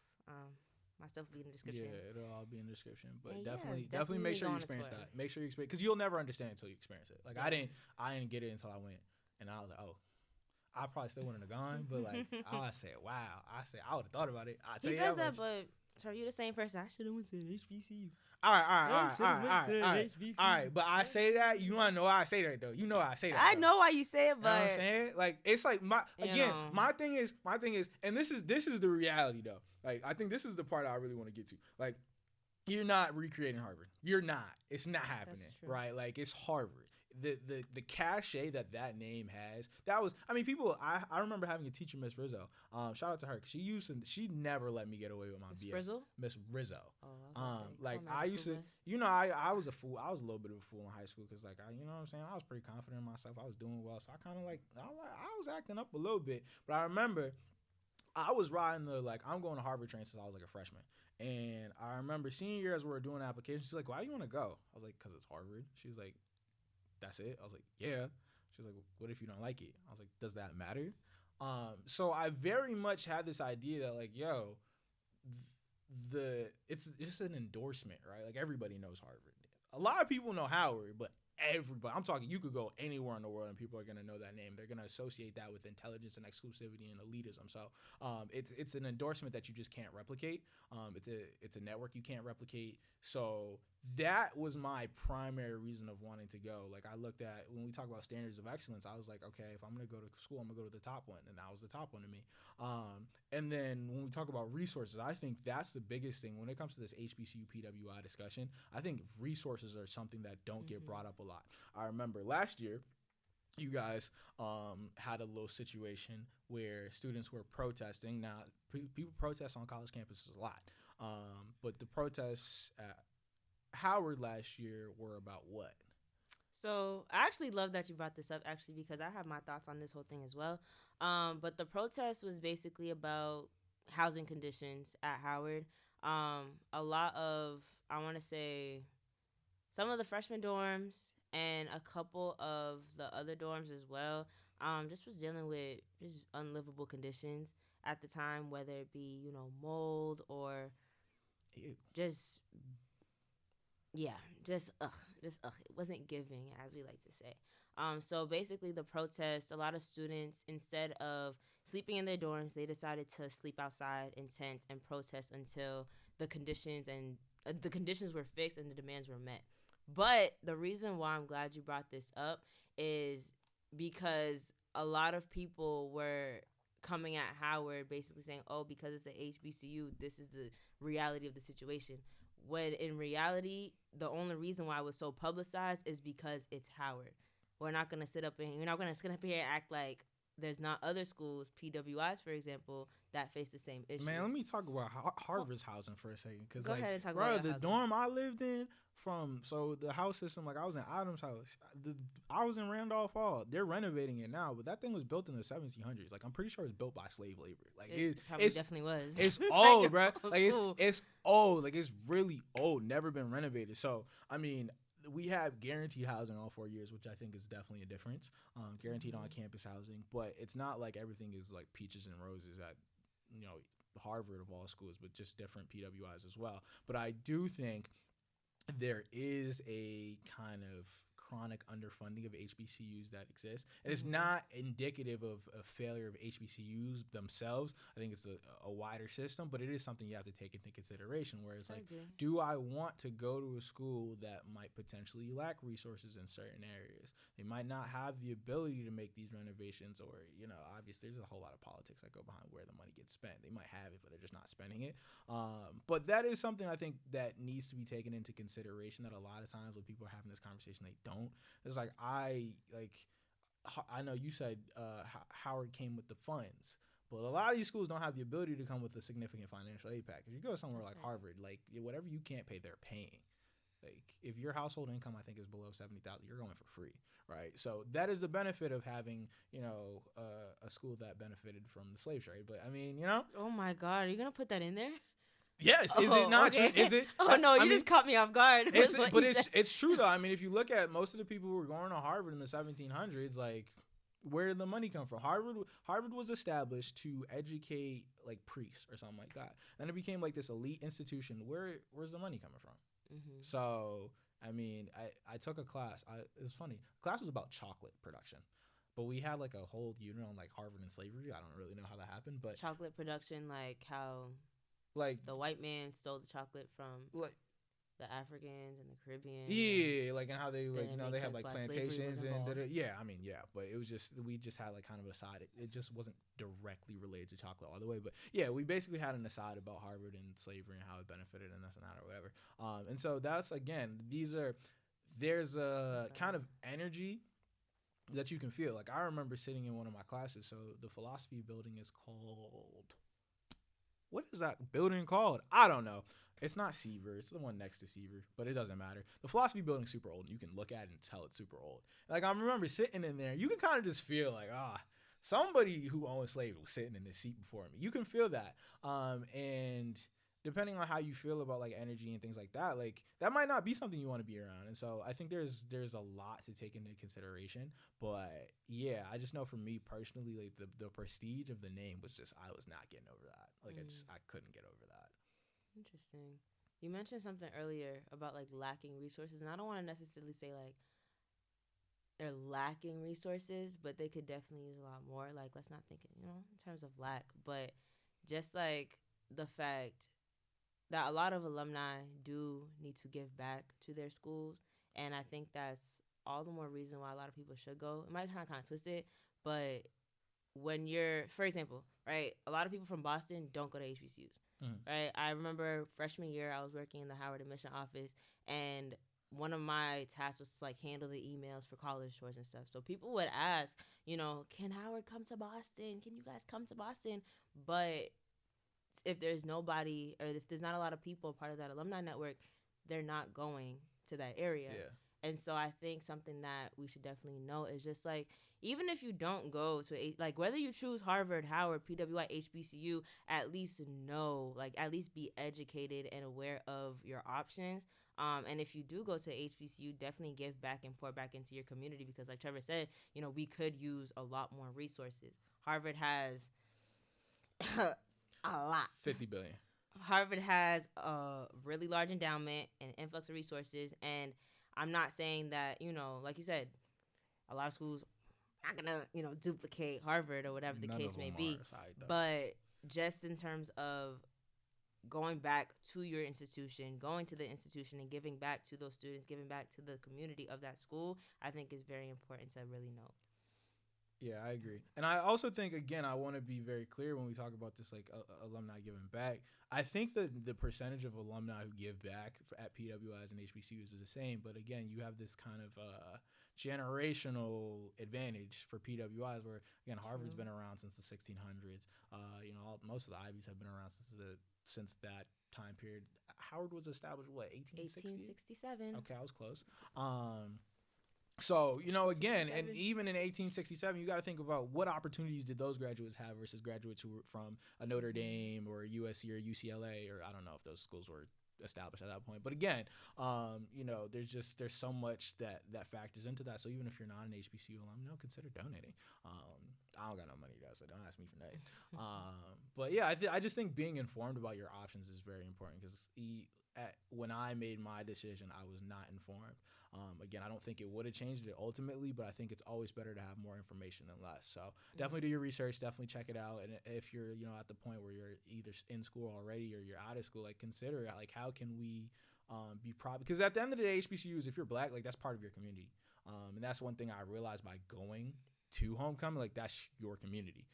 My stuff will be in the description. Yeah, it'll all be in the description. But And definitely make sure you experience that. Make sure you experience, because you'll never understand until you experience it. Like I didn't get it until I went, and I was like, oh, I probably still wouldn't have gone, but like I said, wow, I would have thought about it. He says that, but Trevor, you the same person. I should have went to an HBCU. All right. But I say that. You want to know why I say that though? You know why I say that. I know why you say it, but you know what I'm saying, like, it's like my thing is, and this is the reality though. Like, I think this is the part I really want to get to. Like, you're not recreating Harvard. You're not. It's not happening, right? Like, it's Harvard. The cachet that name has, people, I remember having a teacher, Miss Rizzo, shout out to her, 'cause she never let me get away with my BS. Miss Rizzo. I used to, I was a fool. I was a little bit of a fool in high school, because like, you know what I'm saying, I was pretty confident in myself. I was doing well, so I kind of like, I was acting up a little bit. But I remember I was riding I'm going to Harvard train since I was like a freshman. And I remember senior year, as we were doing applications, she's like, why do you want to go? I was like, because it's Harvard. She was like, that's it? I was like, yeah. She was like, what if you don't like it? I was like, does that matter? So I very much had this idea that, like, yo, it's just an endorsement, right? Like, everybody knows Harvard. A lot of people know Howard, but everybody, I'm talking, you could go anywhere in the world and people are going to know that name. They're going to associate that with intelligence and exclusivity and elitism. So it's an endorsement that you just can't replicate. It's a network you can't replicate. So that was my primary reason of wanting to go. Like, I looked at, when we talk about standards of excellence, I was like, okay, if I'm going to go to school, I'm going to go to the top one. And that was the top one to me. And then when we talk about resources, I think that's the biggest thing when it comes to this HBCU PWI discussion. I think resources are something that don't get brought up a lot. I remember last year, you guys had a little situation where students were protesting. Now, people protest on college campuses a lot, but the protests at Howard last year were about what? So I actually love that you brought this up, actually, because I have my thoughts on this whole thing as well. But the protest was basically about housing conditions at Howard. A lot of, I want to say, some of the freshman dorms and a couple of the other dorms as well, just was dealing with just unlivable conditions at the time, whether it be, mold or just it wasn't giving, as we like to say. So basically the protest, a lot of students, instead of sleeping in their dorms, they decided to sleep outside in tents and protest until the conditions were fixed and the demands were met. But the reason why I'm glad you brought this up is because a lot of people were coming at Howard basically saying, oh, because it's an HBCU, this is the reality of the situation. When in reality, the only reason why it was so publicized is because it's Howard. We're not going to sit up here and act like there's not other schools, PWIs, for example, that face the same issues. Man, let me talk about Harvard's housing for a second. Go ahead and talk about the dorm I lived in, so the house system, like I was in Adams House. I was in Randolph Hall. They're renovating it now, but that thing was built in the 1700s. Like, I'm pretty sure it's built by slave labor. Like, it definitely was. It's old, bro. Like, it's old. Like, it's really old. Never been renovated. So, I mean, we have guaranteed housing all 4 years, which I think is definitely a difference. Guaranteed on-campus housing, but it's not like everything is like peaches and roses at, Harvard of all schools, but just different PWIs as well. But I do think there is a kind of chronic underfunding of HBCUs that exists. And it's not indicative of a failure of HBCUs themselves. I think it's a wider system, but it is something you have to take into consideration, where it's like, do I want to go to a school that might potentially lack resources in certain areas? They might not have the ability to make these renovations, or, obviously there's a whole lot of politics that go behind where the money gets spent. They might have it, but they're just not spending it. But that is something I think that needs to be taken into consideration, that a lot of times when people are having this conversation, they don't. It's like, I know you said Howard came with the funds, but a lot of these schools don't have the ability to come with a significant financial aid package. You go somewhere like Harvard, like, whatever you can't pay, they're paying. Like, if your household income, I think, is below $70,000, you're going for free, right? So that is the benefit of having, a school that benefited from the slave trade. But I mean, Oh my God, are you gonna put that in there? Yes, is it not true? Is it? Oh no, you just caught me off guard. It's true though. I mean, if you look at most of the people who were going to Harvard in the 1700s, like, where did the money come from? Harvard was established to educate like priests or something like that. Then it became like this elite institution. Where's the money coming from? Mm-hmm. So I mean, I took a class. It was funny. The class was about chocolate production. But we had like a whole unit on like Harvard and slavery. I don't really know how that happened, but chocolate production, like how like the white man stole the chocolate from like the Africans and the Caribbean. Yeah, like, and how they like, you know, they have like plantations and yeah, I mean, yeah, but it was just, we just had like kind of an aside. It just wasn't directly related to chocolate all the way, but yeah, we basically had an aside about Harvard and slavery and how it benefited and this and that or whatever. And so that's, again, there's a kind of energy that you can feel. Like, I remember sitting in one of my classes. So the philosophy building is called, what is that building called? I don't know. It's not Seaver. It's the one next to Seaver, but it doesn't matter. The philosophy building's super old, and you can look at it and tell it's super old. Like, I remember sitting in there. You can kind of just feel like, somebody who owned slaves was sitting in this seat before me. You can feel that. And depending on how you feel about like energy and things like that, like, that might not be something you want to be around. And so I think there's a lot to take into consideration. But yeah, I just know for me personally, like the prestige of the name was just, I was not getting over that. Like, I couldn't get over that. Interesting. You mentioned something earlier about like lacking resources, and I don't want to necessarily say like they're lacking resources, but they could definitely use a lot more. Like, let's not think, in terms of lack, but just like the fact that a lot of alumni do need to give back to their schools, and I think that's all the more reason why a lot of people should go. It might kind of twist it, but when you're, for example, right, a lot of people from Boston don't go to HBCUs. Mm-hmm. Right. I remember freshman year, I was working in the Howard admission office, and one of my tasks was to like handle the emails for college tours and stuff. So people would ask, can Howard come to Boston? Can you guys come to Boston? But if there's nobody, or if there's not a lot of people part of that alumni network, they're not going to that area. Yeah. And so I think something that we should definitely know is just like, even if you don't go to like, whether you choose Harvard, Howard, PWI, HBCU, at least know, like, at least be educated and aware of your options. And if you do go to HBCU, definitely give back and pour back into your community, because like Trevor said, we could use a lot more resources. Harvard has a lot. 50 billion. Harvard has a really large endowment and influx of resources, and I'm not saying that, like you said, a lot of schools aren't gonna, duplicate Harvard or whatever the case may be. But just in terms of going back to your institution, going to the institution and giving back to those students, giving back to the community of that school, I think is very important to really know. Yeah, I agree. And I also think, again, I want to be very clear when we talk about this, like, alumni giving back. I think that the percentage of alumni who give back at PWIs and HBCUs is the same. But, again, you have this kind of generational advantage for PWIs where, again, Harvard's been around since the 1600s. Most of the Ivies have been around since that time period. Howard was established, what, 1867? Okay, I was close. So, again, and even in 1867, you got to think about what opportunities did those graduates have versus graduates who were from a Notre Dame or a USC or UCLA, or I don't know if those schools were established at that point. But again, there's so much that factors into that. So even if you're not an HBCU alum, consider donating. I don't got no money, guys, so don't ask me for nothing. But yeah, I just think being informed about your options is very important, because when I made my decision, I was not informed. Again, I don't think it would have changed it ultimately, but I think it's always better to have more information than less. So definitely do your research, definitely check it out. And if you're, at the point where you're either in school already or you're out of school, like, consider, like, how can we be proud? Because at the end of the day, HBCUs, if you're Black, like, that's part of your community. And that's one thing I realized by going to homecoming, like, that's your community.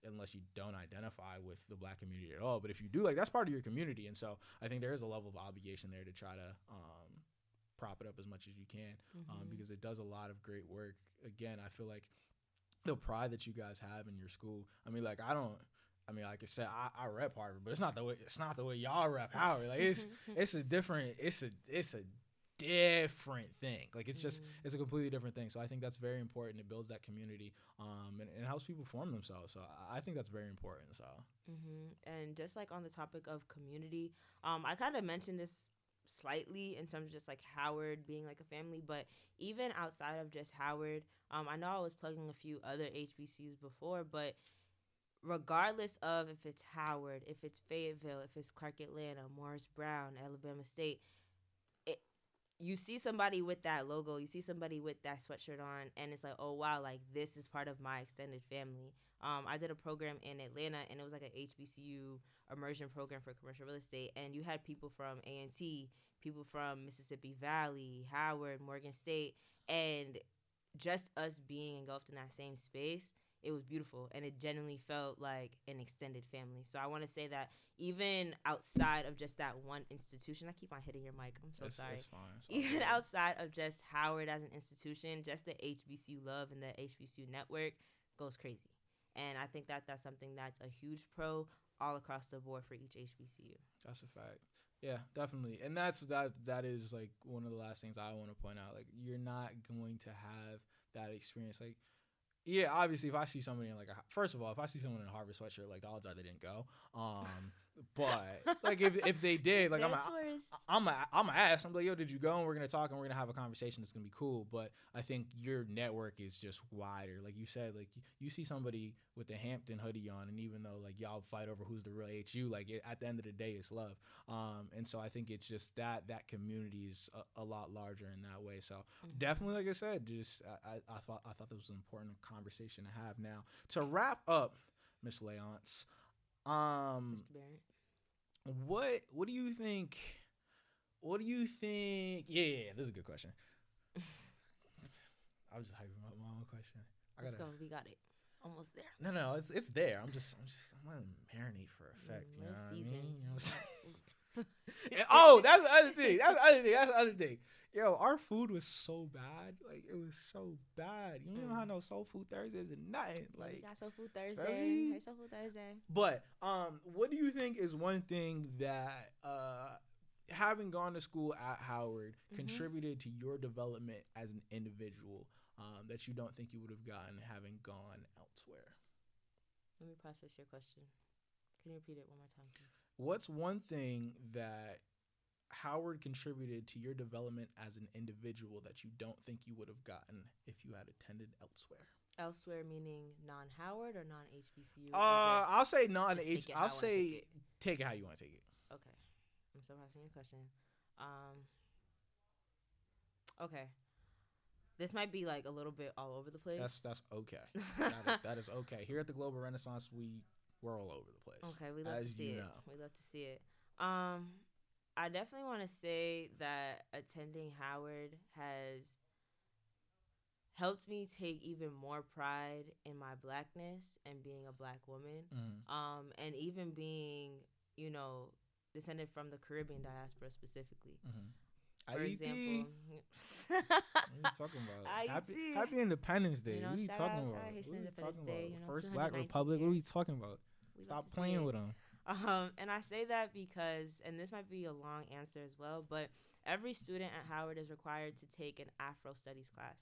Unless you don't identify with the Black community at all. But if you do, like, that's part of your community. And so I think there is a level of obligation there to try to prop it up as much as you can, because it does a lot of great work. Again, I feel like the pride that you guys have in your school. I mean, like, like I said, I rep Harvard, but it's not the way y'all rep Howard. Like, it's a different thing. Like it's just it's a completely different thing. So I think that's very important. It builds that community, and helps people form themselves. So I think that's very important. So and just like on the topic of community, I kind of mentioned this slightly in terms of just like Howard being like a family, but even outside of just Howard, I know I was plugging a few other HBCUs before, but regardless of if it's Howard, if it's Fayetteville, if it's Clark Atlanta, Morris Brown, Alabama State, you see somebody with that logo, you see somebody with that sweatshirt on, and it's like, oh wow, like this is part of my extended family. I did a program in Atlanta, and it was like an HBCU immersion program for commercial real estate, and you had people from A&T, people from Mississippi Valley, Howard, Morgan State, and just us being engulfed in that same space, it was beautiful, and it genuinely felt like an extended family. So I want to say that even outside of just that one institution, I keep on hitting your mic, I'm so sorry. It's fine. Even outside of just Howard as an institution, just the HBCU love and the HBCU network goes crazy. And I think that that's something that's a huge pro all across the board for each HBCU. That's a fact. Yeah, definitely. And that is like one of the last things I want to point out. Like you're not going to have that experience. Like, yeah, obviously, if I see somebody in like first of all, if I see someone in a Harvard sweatshirt, like the odds are they didn't go. But like if they did, like I'm gonna ask. I'm like, yo, did you go? And we're gonna talk and we're gonna have a conversation. It's gonna be cool. But I think your network is just wider. Like you said, like you see somebody with the Hampton hoodie on, and even though like y'all fight over who's the real HU, like at the end of the day, it's love. And so I think it's just that community is a lot larger in that way. So definitely, like I said, just I thought this was an important conversation to have. Now to wrap up, Miss Leonce. Mr. Barrett. What do you think? What do you think? Yeah, this is a good question. I was just hyping up my own question. Let's go. We got it. Almost there. No, it's there. I'm gonna marinate for effect. You know what I mean? You know what I'm saying? Oh, that's the other thing. That's the other thing. Yo, our food was so bad. Like it was so bad. You know how no Soul Food Thursdays and nothing. Like we got Soul Food Thursday. Hey, Soul Food Thursday. But what do you think is one thing that having gone to school at Howard contributed to your development as an individual that you don't think you would have gotten having gone elsewhere? Let me process your question. Can you repeat it one more time, please? What's one thing that Howard contributed to your development as an individual that you don't think you would have gotten if you had attended elsewhere? Elsewhere meaning non-Howard or non-HBCU? I'll say non-H. I'll say take it how you want to take it. Okay. I'm still asking you a question. Okay. This might be like a little bit all over the place. That's okay. that is okay. Here at the Global Renaissance, we're all over the place. Okay, we love to see it. We love to see it. I definitely want to say that attending Howard has helped me take even more pride in my blackness and being a black woman. And even being, descended from the Caribbean diaspora specifically. For example, what are you talking about? Happy Independence Day. What are you talking about? Haitian Independence Day. First Black Republic. Years. What are you talking about? Stop playing with them. And I say that because, and this might be a long answer as well, but every student at Howard is required to take an Afro Studies class.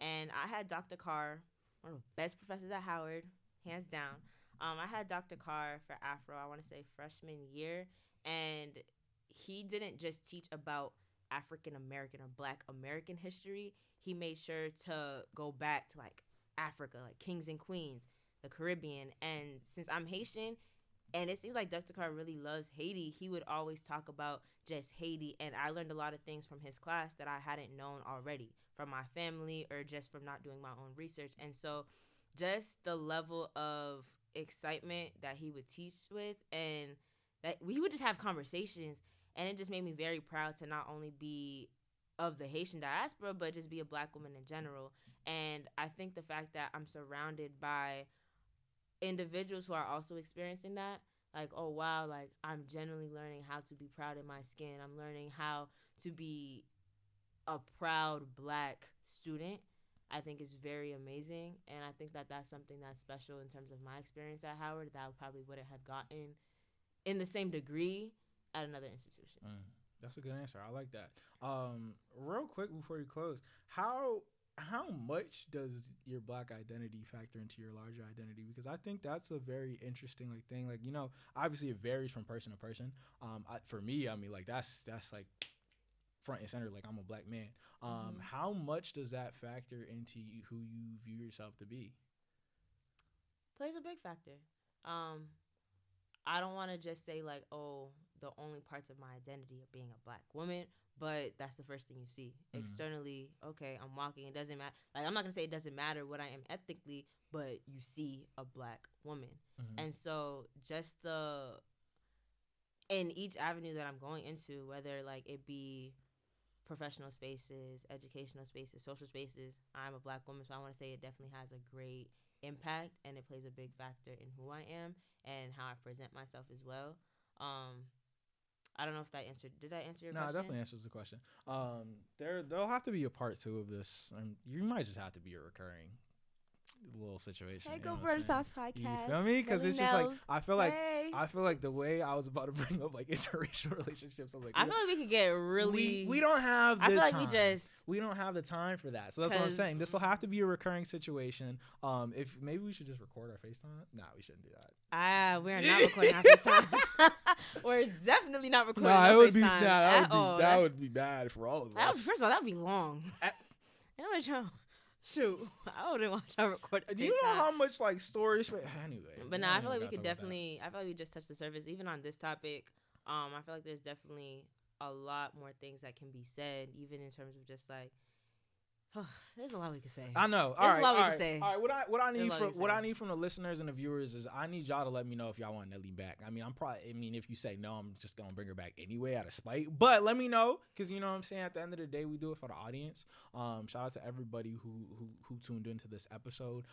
And I had Dr. Carr, one of the best professors at Howard, hands down. I had Dr. Carr for Afro, I want to say freshman year, and he didn't just teach about African American or Black American history. He made sure to go back to like Africa, like kings and queens, the Caribbean. And since I'm Haitian, and it seems like Dr. Carr really loves Haiti, he would always talk about just Haiti. And I learned a lot of things from his class that I hadn't known already from my family or just from not doing my own research. And so just the level of excitement that he would teach with, and that we would just have conversations. And it just made me very proud to not only be of the Haitian diaspora, but just be a Black woman in general. And I think the fact that I'm surrounded by individuals who are also experiencing that, like, oh, wow, like, I'm genuinely learning how to be proud in my skin. I'm learning how to be a proud Black student, I think is very amazing. And I think that that's something that's special in terms of my experience at Howard that I probably wouldn't have gotten in the same degree at another institution. That's a good answer. I like that. Real quick before you close, how much does your Black identity factor into your larger identity? Because I think that's a very interesting like thing. Like, obviously it varies from person to person. For me, I mean, like that's like front and center. Like, I'm a Black man. How much does that factor into who you view yourself to be? Plays a big factor. I don't want to just say like, oh, the only parts of my identity are being a Black woman, but that's the first thing you see. Externally, okay, I'm walking. It doesn't matter. Like, I'm not going to say it doesn't matter what I am ethnically, but you see a Black woman. And so just in each avenue that I'm going into, whether like it be professional spaces, educational spaces, social spaces, I'm a Black woman. So I want to say it definitely has a great impact, and it plays a big factor in who I am and how I present myself as well. I don't know if that answered. Did I answer your question? No, it definitely answers the question. There'll have to be a part 2 of this, and you might just have to be a recurring little situation. Hey, go Renaissance podcast. You feel me? Because it's just like I feel like the way I was about to bring up like interracial relationships. I feel like we could get really. We don't have. I feel like we don't have the time for that. So that's what I'm saying. This will have to be a recurring situation. If maybe we should just record our FaceTime. Nah, we shouldn't do that. We're not recording our FaceTime. We're definitely not recording our FaceTime. That would be bad for all of us. First of all, that would be long. Shoot, I wouldn't want to record. Do you know how much like stories? Anyway, but I feel like we could definitely. I feel like we just touched the surface, even on this topic. I feel like there's definitely a lot more things that can be said, even in terms of just like. There's a lot we could say. I know. All right. What I need from the listeners and the viewers is I need y'all to let me know if y'all want Nelly back. I mean, if you say no, I'm just gonna bring her back anyway out of spite. But let me know, because you know what I'm saying. At the end of the day, we do it for the audience. Shout out to everybody who tuned into this episode.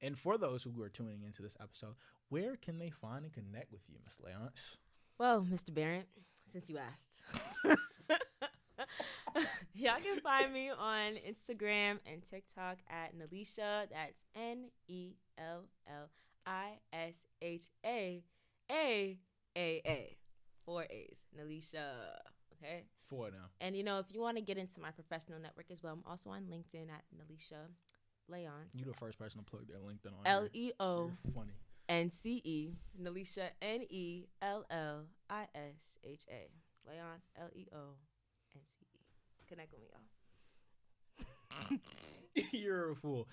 And for those who are tuning into this episode, where can they find and connect with you, Miss Leonce? Well, Mr. Barrett, since you asked. Y'all can find me on Instagram and TikTok at Nellisha. That's NELLISHA. 4 A's. Nellisha. Okay? 4 now. And if you want to get into my professional network as well, I'm also on LinkedIn at Nellisha Leonce. You the first person to plug that LinkedIn on. LEO. Funny. NCE. Nellisha NELLISHA. Leonce LEO. Connect with me, y'all. You're a fool.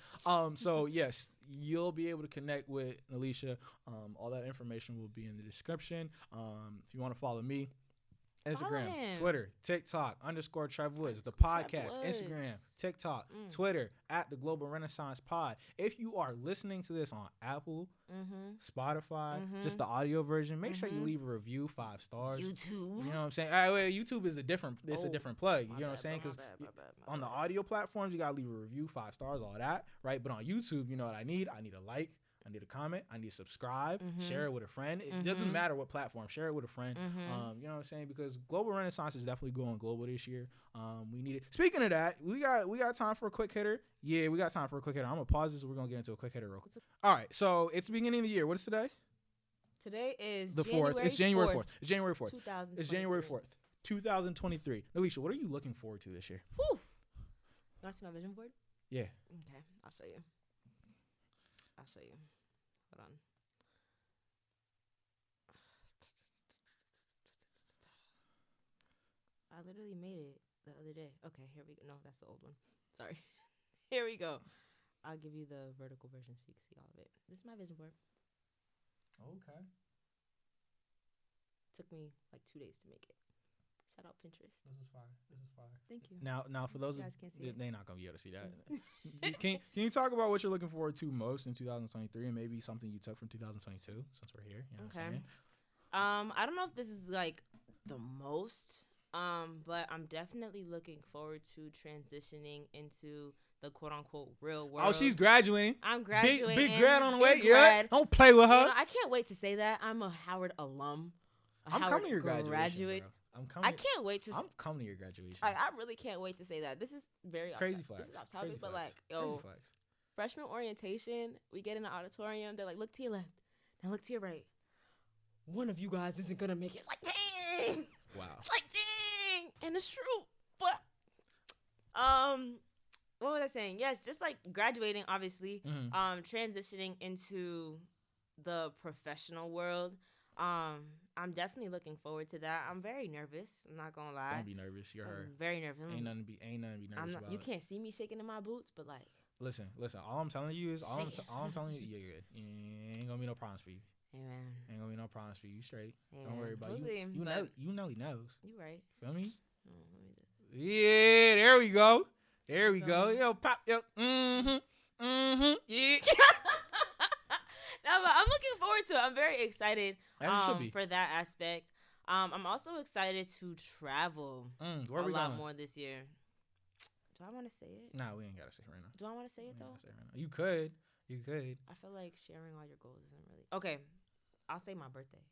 So yes, you'll be able to connect with Nellisha. All that information will be in the description. If you want to follow me, Instagram, Twitter, TikTok, _TrevWoods, the podcast, Instagram, TikTok, Twitter, at the Global Renaissance Pod. If you are listening to this on Apple, Spotify, just the audio version, make sure you leave a review, 5 stars. YouTube. You know what I'm saying? YouTube is a different plug. You know what I'm saying? Because on the audio platforms, you got to leave a review, 5 stars, all that, right? But on YouTube, you know what I need? I need a like. I need a comment. I need to subscribe. Share it with a friend. It doesn't matter what platform. Share it with a friend. You know what I'm saying? Because Global Renaissance is definitely going global this year. We need it. Speaking of that, we got time for a quick hitter. Yeah, we got time for a quick hitter. I'm gonna pause this. We're gonna get into a quick hitter real quick. All right. So it's the beginning of the year. What is today? Today is the 4th. It's January 4th. It's January 4th. 2023. It's January 4th, 2023. Nellisha, what are you looking forward to this year? Whew. You want to see my vision board? Yeah. Okay, I'll show you. Hold on. I literally made it the other day. Okay, here we go. No, that's the old one. Sorry. Here we go. I'll give you the vertical version so you can see all of it. This is my vision board. Okay. Took me like 2 days to make it. Shout out Pinterest. This is fire. Thank you. Now for those you guys can't see it. They're not gonna be able to see that. Can you talk about what you're looking forward to most in 2023, and maybe something you took from 2022 since we're here? You know what I'm saying? I don't know if this is like the most, but I'm definitely looking forward to transitioning into the quote unquote real world. Oh, she's graduating. I'm graduating. Big grad on the way. Yeah. Don't play with her. I can't wait to say that. I'm a Howard alum. I'm coming to your graduation. I can't wait to. I'm coming to your graduation. I really can't wait to say that. This is very crazy flex. This is off topic, but like, freshman orientation, we get in the auditorium. They're like, look to your left, now look to your right. One of you guys isn't gonna make it. It's like, dang. Wow. It's like, dang. And it's true. But what was I saying? Yes, just like graduating, obviously. Transitioning into the professional world. I'm definitely looking forward to that. I'm very nervous. I'm not gonna lie. Don't be nervous. You're her. Very nervous. Ain't nothing to be nervous about. You can't see me shaking in my boots, but like. Listen. All I'm telling you is all I'm telling you. You're good. Ain't gonna be no problems for you. Amen. Ain't gonna be no problems for you. You straight. Amen. Don't worry about we'll you. You Nelly knows. You right. Feel me? Let me Yeah. There we go. Yo, pop. Yo. Yeah. No, but I'm looking forward to it. I'm very excited be. for that aspect. I'm also excited to travel Where a we lot going? more this year. Do I want to say it? Nah, we ain't gotta say it right now. Do I want to say it though? You could. I feel like sharing all your goals isn't really okay. I'll say my birthday.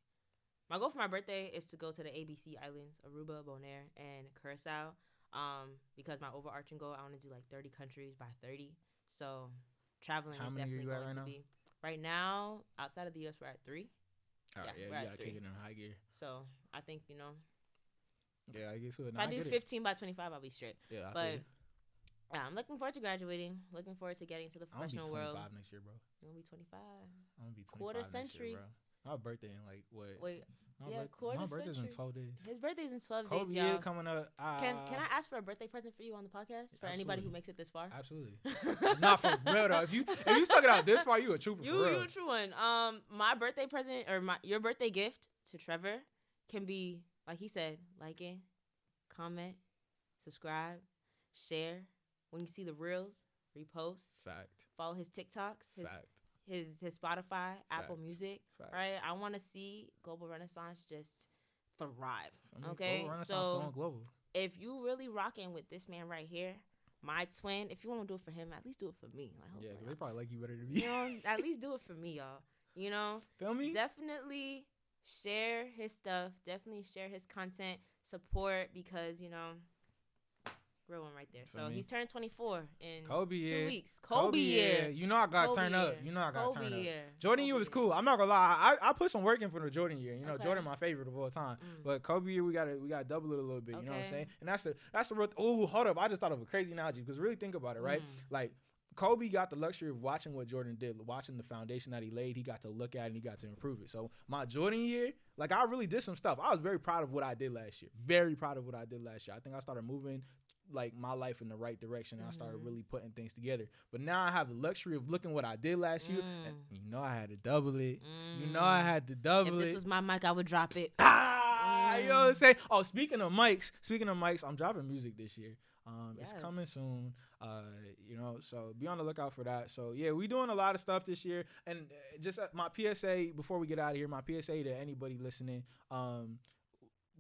My goal for my birthday is to go to the ABC Islands, Aruba, Bonaire, and Curacao. Because my overarching goal, I want to do like 30 countries by 30. So traveling is definitely going to be. Right now, outside of the US, we're at 3. All right, you gotta kick it in high gear. So I think Yeah, I guess so. If I do 15 by 25, I'll be straight. Yeah, but yeah, I'm looking forward to graduating. Looking forward to getting to the professional world. I'm gonna be 25 next year, bro. You're gonna be 25. I'm gonna be 25 quarter next century. Year, bro. My birthday in like what? Wait. My birthday's in 12 days. His birthday's in 12 Kobe days, y'all. year coming up. Can I ask for a birthday present for you on the podcast? For anybody who makes it this far? Absolutely. Not for real though. If you stuck it out this far, you a trooper. You a true one. My birthday present or your birthday gift to Trevor can be, like he said, liking, comment, subscribe, share. When you see the reels, repost. Fact. Follow his TikToks. Fact. His Spotify, Apple Music, right? I want to see Global Renaissance just thrive. Okay, Global Renaissance going global. If you really rocking with this man right here, my twin, if you want to do it for him, at least do it for me. Like, yeah, because they probably like you better than me. You know, at least do it for me, y'all. You know, feel me? Definitely share his stuff. Definitely share his content. Support because real one right there. So he's turning 24 in 2 weeks. Kobe year. You know I gotta turn up. Jordan year was cool. I'm not gonna lie. I put some work in for the Jordan year. You know, Jordan my favorite of all time. But Kobe year we gotta double it a little bit. You know what I'm saying? And that's the real. Oh, hold up! I just thought of a crazy analogy because really think about it, right? Like Kobe got the luxury of watching what Jordan did, watching the foundation that he laid. He got to look at it and he got to improve it. So my Jordan year, like I really did some stuff. I was very proud of what I did last year. Very proud of what I did last year. I think I started moving like my life in the right direction and I started really putting things together. But now I have the luxury of looking what I did last year and I had to double it. If this was my mic, I would drop it. You know what I'm saying? Oh, speaking of mics, I'm dropping music this year. It's coming soon. So be on the lookout for that. So yeah, we doing a lot of stuff this year. And just my PSA before we get out of here, my PSA to anybody listening,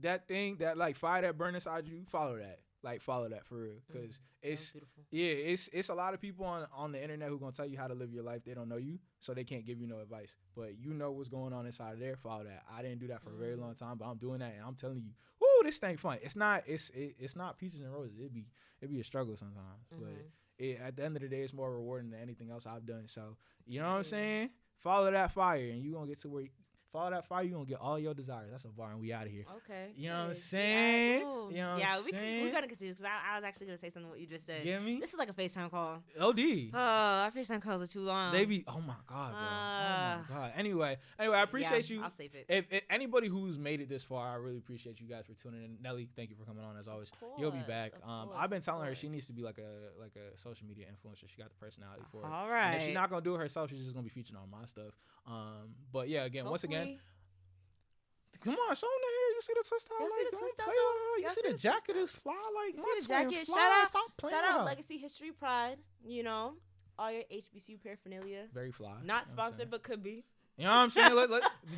that thing that like fire that burn inside you, follow that. Like follow that for real, because it's a lot of people on the internet who gonna tell you how to live your life. They don't know you, so they can't give you no advice. But you know what's going on inside of there. Follow that. I didn't do that for a very long time, but I'm doing that, and I'm telling you, whoo, this thing fun. It's not peaches and roses. It be a struggle sometimes, but at the end of the day, it's more rewarding than anything else I've done. So you know what I'm saying? Follow that fire, and you gonna get to where. Follow that fire, you're going to get all your desires. That's a bar, and we out of here. Okay. You know what I'm saying? We got to continue, because I was actually going to say something what you just said. You get me? This is like a FaceTime call. OD. Our FaceTime calls are too long. They be, oh my God, bro. Oh my God. Anyway, I appreciate you. I'll save it. If anybody who's made it this far, I really appreciate you guys for tuning in. Nelly, thank you for coming on as always. You'll be back. I've been telling her she needs to be like a social media influencer. She got the personality for it. All right. And if she's not going to do it herself, she's just going to be featuring on my stuff. But yeah, again, once again, come on, show them the hair. You see the twist out? You see the jacket is fly like my twin fly. Shout out Legacy History Pride. You know, all your HBCU paraphernalia. Very fly. Not sponsored, but could be. You know what I'm saying?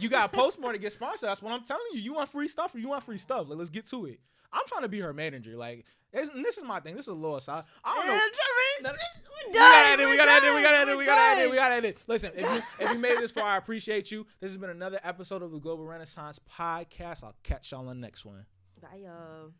You got to post more to get sponsored. That's what I'm telling you. You want free stuff or you want free stuff? Let's get to it. I'm trying to be her manager. Like, this is my thing. This is a little aside. I don't know. We gotta edit. Listen, if you made it this far, I appreciate you. This has been another episode of the Global Renaissance Podcast. I'll catch y'all on the next one. Bye, y'all.